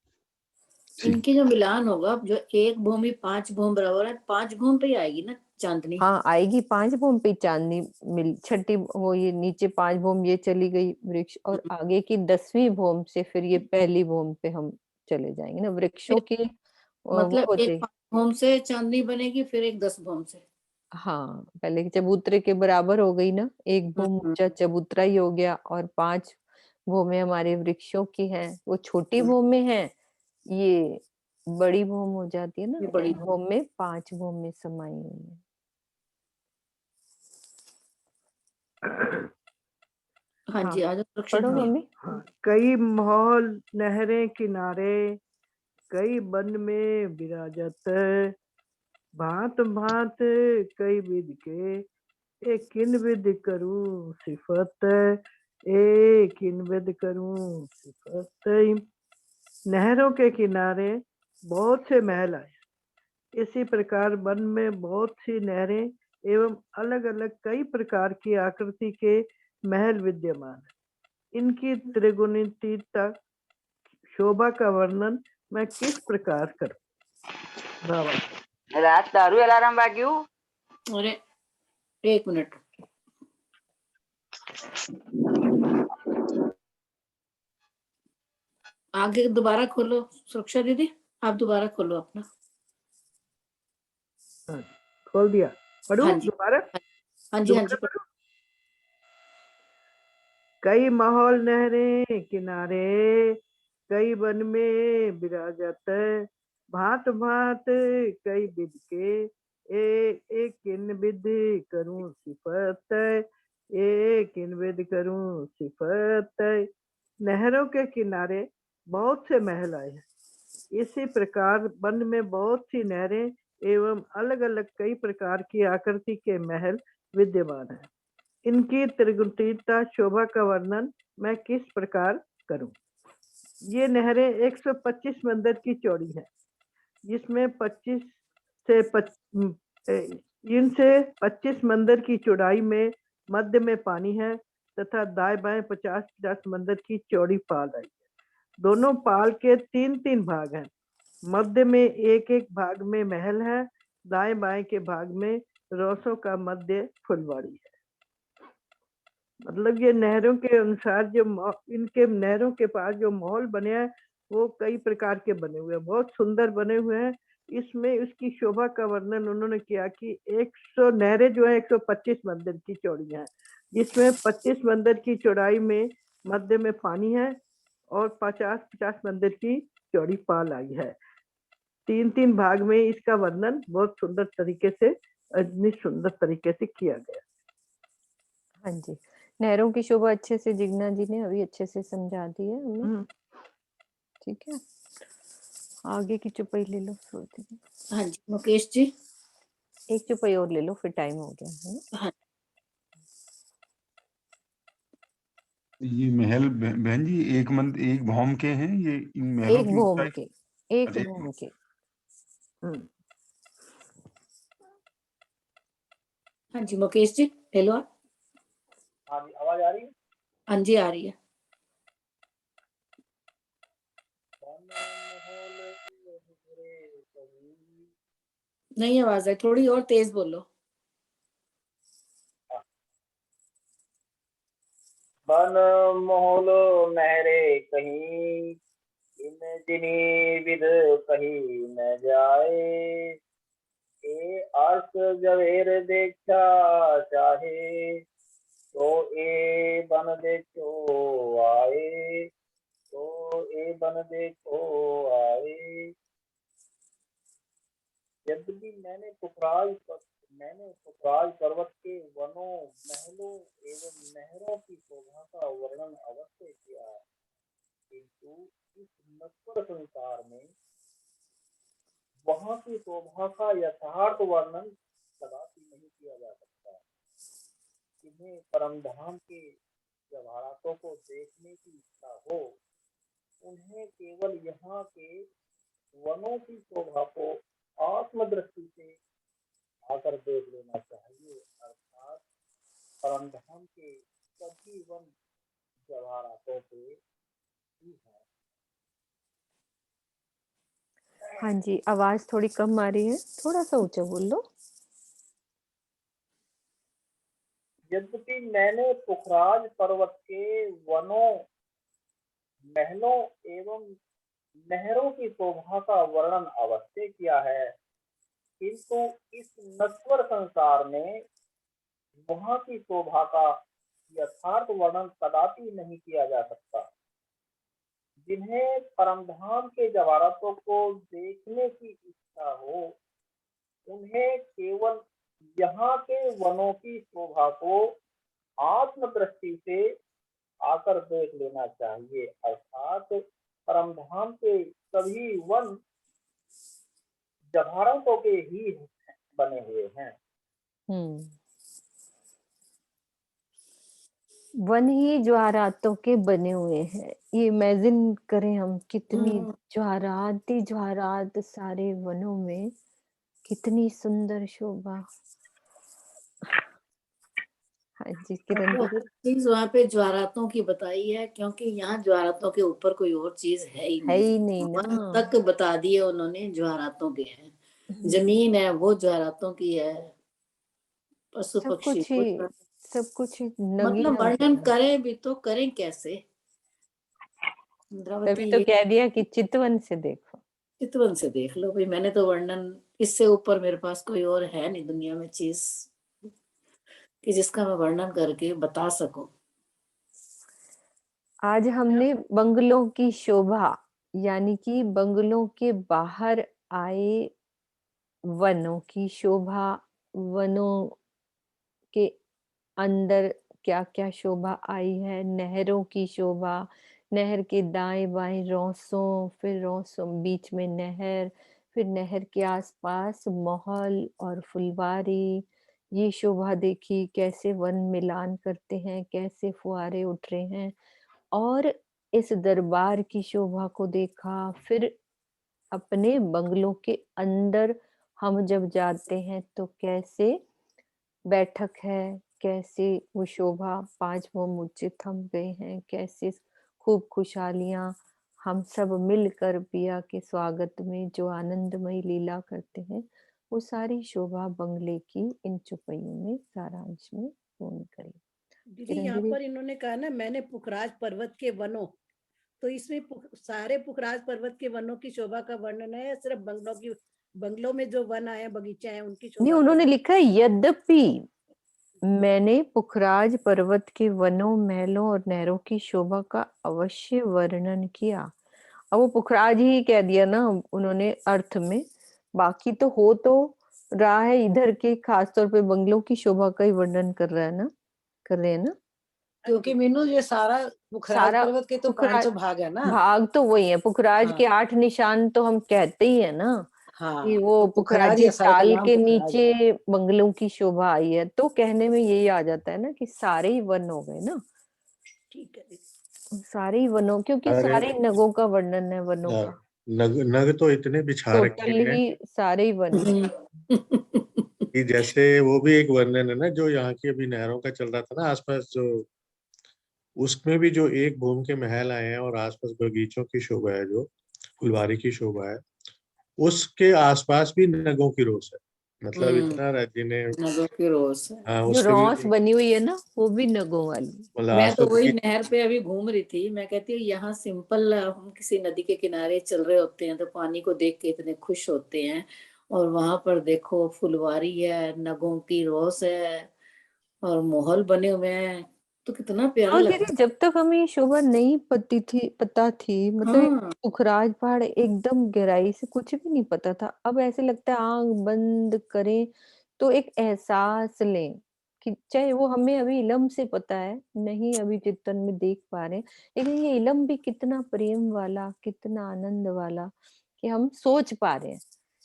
इनकी जो मिलान होगा, जो एक भूमि 5 भूम बराबर है, 5 भूम पे ही आएगी ना चांदनी। हाँ आएगी 5 भूम पे चांदनी मिल, छठी वो ये नीचे 5 भूम ये चली गई वृक्ष, और आगे की 10वीं भूम से फिर ये पहली भूम पे हम चले जाएंगे ना, वृक्षों के वो मतलब होते। एक 5 भूम से चांदनी बनेगी, फिर एक 10 भूम से। हाँ पहले चबूतरे के बराबर हो गई ना, एक भूम ऊंचा चबूतरा ही हो गया, और 5 भूमें हमारे वृक्षों की हैं, वो छोटी भूम में है, ये बड़ी भूम हो जाती है ना, ये बड़ी एक भूम में 5 भूम में समाई हुई है। हाँ हाँ जी, आज सुरक्षित पढ़ो में। मम्मी। हाँ, कई महल नहरें किनारे, कई वन में विराजत, भांत भांत कई विध के, एक किन विध करूं सिफत, एक किन विध करूं सिफत। नहरों के किनारे बहुत से महल आए, इसी प्रकार वन में बहुत सी नहरें एवं अलग अलग कई प्रकार की आकृति के महल विद्यमान है। इनकी त्रिगुणितता शोभा का वर्णन मैं किस प्रकार करूं? बाबा रात दारू अलार्म वाग्યું? अरे 1 मिनट, आगे दोबारा खोलो सुरक्षा दीदी, आप दोबारा खोलो अपना। खोल दिया, पढ़ू हाँ जी, दोबारा? हाँ जी, हाँ जी, दोबारा पढ़ू? कई महल नहरें किनारे, कई वन में विराजत, भांत भांत कई विध के, एक किन विध करूं सिफत, एक किन विध करूं सिफत। नहरों के किनारे बहुत से महल आए हैं, इसी प्रकार वन में बहुत सी नहरें एवं अलग अलग कई प्रकार की आकृति के महल विद्यमान हैं। इनकी त्रिगुणितता शोभा का वर्णन मैं किस प्रकार करूं? ये नहरें 125 मंदिर की चौड़ी हैं, जिसमें 25 से इनसे 25 मंदिर की चौड़ाई में मध्य में पानी है, तथा दाएं बाएं 50-50 मंदिर की चौड़ी पाल है। दोनों पाल के 3-3 भाग हैं, मध्य में एक एक भाग में महल है, दाएं बाएं के भाग में रोसों का मध्य फुलवाड़ी है। मतलब ये नहरों के अनुसार जो इनके नहरों के पास जो महल बने हैं वो कई प्रकार के बने हुए हैं, बहुत सुंदर बने हुए हैं। इसमें उसकी शोभा का वर्णन उन्होंने किया कि 100 नहरें जो है 125 मंदिर की चौड़ी हैं, जिसमें 25 मंदिर की चौड़ाई में मध्य में पानी है और 50-50 मंदिर की चौड़ी पाल आई है। 3-3 भाग में इसका वर्णन बहुत सुंदर तरीके से किया गया। हाँ जी, नहरों की शोभा अच्छे से जिग्ना जी ने अभी अच्छे से समझा दी है हमें, ठीक है। आगे की चुपाई ले लो श्रुति जी। हाँ जी मुकेश जी, एक चुपाई और ले लो फिर टाइम हो गया है ना। हाँ ये महल बहन जी एक भौम के हैं, ये इन महलों एक की भूम ऊंचाई? के, एक अच्छा, भूम के। हाँ जी मुकेश जी, हेलो आप। हाँ जी, आवाज आ रही है? हाँ जी आ रही है। नहीं आवाज है, थोड़ी और तेज बोलो। बन मोहल नहरे कहीं, इन जिनी विध कहीं न जाए, ए अर्श जवेर देखा चाहे, तो ए बन देखो आए, तो ए बन देखो आए। यद्यपि मैंने पुखराज पर्वत के वनों, महलों एवं नहरों की शोभा का वर्णन अवश्य किया है, किंतु इस नश्वर संसार में वहां की शोभा का यथार्थ वर्णन कदापि नहीं किया जा सकता। जिन्हें परमधाम के जवाहरातों को देखने की इच्छा हो, उन्हें केवल यहाँ के वनों की शोभा को आत्मदृष्टि से आकर देख लेना चाहिए। अर्थात परमधाम के सभी वन जवाहरातों पे ही है। हाँ जी, आवाज थोड़ी कम आ रही है, थोड़ा सा ऊंचा बोल लो। यद्यपि मैंने पुखराज पर्वत के वनों, महलों एवं नहरों की शोभा का वर्णन अवश्य किया है, किंतु इस नश्वर संसार में वहां की शोभा का यथार्थ वर्णन कदापि नहीं किया जा सकता। जिन्हें परमधाम के जवाहरातों को देखने की इच्छा हो, उन्हें केवल यहाँ के वनों की शोभा को आत्मदृष्टि से आकर देख लेना चाहिए। अर्थात परमधाम के सभी वन जवाहरातों के ही बने हुए हैं। वन ही ज्वारातों के बने हुए हैं। ये इमेजिन करें हम, कितनी ज्वारात ही ज्वारात सारे वनों में, कितनी सुंदर शोभा। हाँ जी किरण तो दीदी। हर चीज वहाँ पे ज्वारातों की बताई है, क्योंकि यहाँ ज्वारातों के ऊपर कोई और चीज है ही है नहीं। ही नहीं वन ना। तक बता दिए उन्होंने, ज्वारातों के हैं। जमीन है वो ज्वारातों की है, पशु सब पक्षी कुछ वो ही, सब कुछ ही मतलब नगीना वर्णन बना। करें भी तो करें कैसे। तभी इंद्रावती तो ये कह दिया कि चितवन से देखो। चितवन से देख लो भाई। मैंने तो वर्णन, इससे ऊपर मेरे पास कोई और है नहीं दुनिया में चीज कि जिसका मैं वर्णन करके बता सकूं। आज हमने बंगलों की शोभा, यानी कि बंगलों के बाहर आए वनों की शोभा, वनों के अंदर क्या क्या शोभा आई है, नहरों की शोभा, नहर के दाएं बाएं रौसों, फिर रौसों बीच में नहर, फिर नहर के आसपास महल और फुलवारी, ये शोभा देखी, कैसे वन मिलान करते हैं, कैसे फुहारे उठ रहे हैं। और इस दरबार की शोभा को देखा। फिर अपने बंगलों के अंदर हम जब जाते हैं तो कैसे बैठक है, कैसे वो शोभा, 5 मोर्चे थम गए हैं, कैसे खूब खुशहालियां, हम सब मिलकर पिया के स्वागत में जो आनंदमय लीला करते हैं, वो सारी शोभा बंगले की इन चौपाइयों में सारांश में पूर्ण करी। दीदी किरण यहाँ दीदी। पर इन्होंने कहा ना, मैंने पुखराज पर्वत के वनों, तो इसमें सारे पुखराज पर्वत के वनों की शोभा का वर्णन है या सिर्फ बंगलों में जो वन आए बगीचे हैं उनकी नहीं, शोभा? उन्होंने लिखा है यद्यपि मैंने पुखराज पर्वत के वनों, महलों और नहरों की शोभा का अवश्य वर्णन किया। अब वो पुखराज ही कह दिया ना उन्होंने अर्थ में, बाकी तो हो तो रहा है इधर के, खासतौर पे बंगलों की शोभा का ही वर्णन कर रहा है ना, कर रहे हैं ना। क्योंकि मीनू ये सारा पुखराज सारा पर्वत के तो पुखराज 500 भाग है ना। भाग तो वही है, पुखराज हाँ। के 8 निशान तो हम कहते ही है ना कि हाँ, वो तो पुखराज पुखराजी ये सारे का ताल नाम के पुखराज है। नीचे बंगलों की शोभा आई है, तो कहने में यही आ जाता है ना कि सारे ही वन हो गए ना। ठीक है, सारे ही वनों, क्योंकि अरे सारे नगों का वर्णन है, वनों का। नग नग तो इतने बिछा रखे टोटल हैं ही सारे ही वन है। कि जैसे वो भी एक वर्णन है ना, जो यहाँ की अभी नहरों का चल रहा था ना आसपास, जो उसमें भी जो एक भूमि के महल आए हैं और आसपास बगीचों की शोभा है, जो फुलवारी की शोभा है, उसके आसपास भी नगों की रोष है। मतलब इतना राज्य ने, नगों की रोज है। हाँ, जो उसके रौस भी बनी हुई है ना, वो भी नगों वाली। मतलब मैं तो आसपास वही बगीचे। नहर पे अभी घूम रही थी, मैं कहती हूँ यहाँ सिंपल हम किसी नदी के किनारे चल रहे होते हैं तो पानी को देख के इतने खुश होते हैं, और वहां पर देखो फुलवारी है, नगों की रोस है और महल बने हुए हैं, तो कितना प्यारा हाँ लगता दीदी, जब तक हमें ये शोभा नहीं पता थी, है। मतलब हाँ पुखराज पहाड़ एकदम गहराई से कुछ भी नहीं पता था। अब ऐसे लगता है आंख बंद करें तो एक एहसास लें कि चाहे वो हमें अभी इलम से पता है, नहीं अभी चिंतन में देख पा रहे हैं, लेकिन ये इलम भी कितना प्रेम वाला, कितना आनंद वाला कि हम सोच पा रहे हैं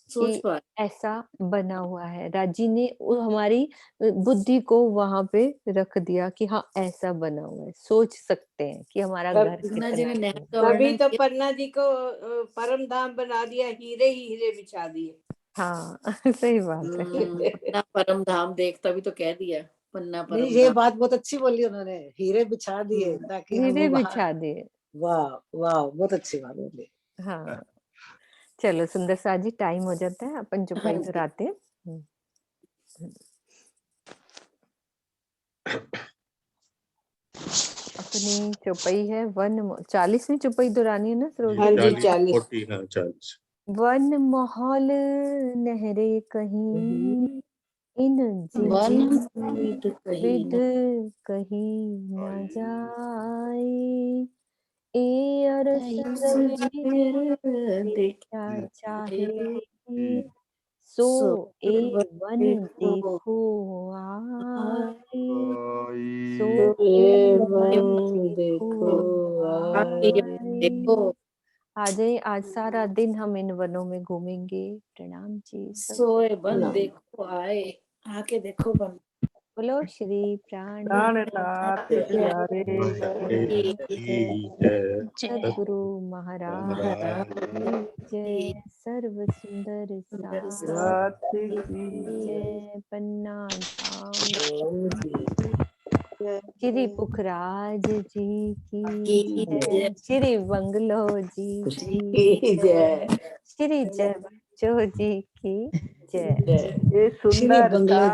सोच कि पा ऐसा बना हुआ है। राजी ने वो हमारी बुद्धि को वहां पे रख दिया कि हाँ ऐसा बना हुआ है, सोच सकते हैं कि हमारा तब घर पन्ना जी कितना ने नहर है। का तभी वर्णन तो किया। पन्ना जी को परम धाम बना दिया, हीरे ही हीरे बिछा दिए। हाँ सही बात है। पन्ना परम धाम देख, तभी तो कह दिया पन्ना नहीं, परम ये धाम। बात बहुत अच्छी बोली उन्होंने, हीरे बिछा दिए ताकि हम हीरे वहाँ। बिछा दिए। वाह वाह, बहुत अच्छी बात बोली। हाँ चलो सुंदर सा जी, टाइम हो जाता है, अपन चौपाई हाँ जी। दोहराते हैं। अपनी चौपाई है 40वीं चौपाई दोहरानी है ना सरोज हाँ जी? जी 40। 40। वन महल नहरे कहीं, इन वन जीवित कहीं विद कहीं न जाए, ए अरस जबीर देखा चाहे, सो ए वन देखो आए, सो ए वन देखो देखो आए। आ जाइए, आज सारा दिन हम इन वनों में घूमेंगे। प्रणाम जी सब। सोए बन देखो आए, आके देखो बन। बोलो श्री प्राण प्राणनाथ प्यारे की जय। सद्गुरु महाराज महाराज की जय, सर्व सुंदर साथ साथ की की जय, पन्ना धाम जी। श्री पुखराज जी की की जय, जय। श्री बंगलो जी की जय जय, श्री जय बच्चों जी की जय। जय। ये श्री सुंदर बंगलो सा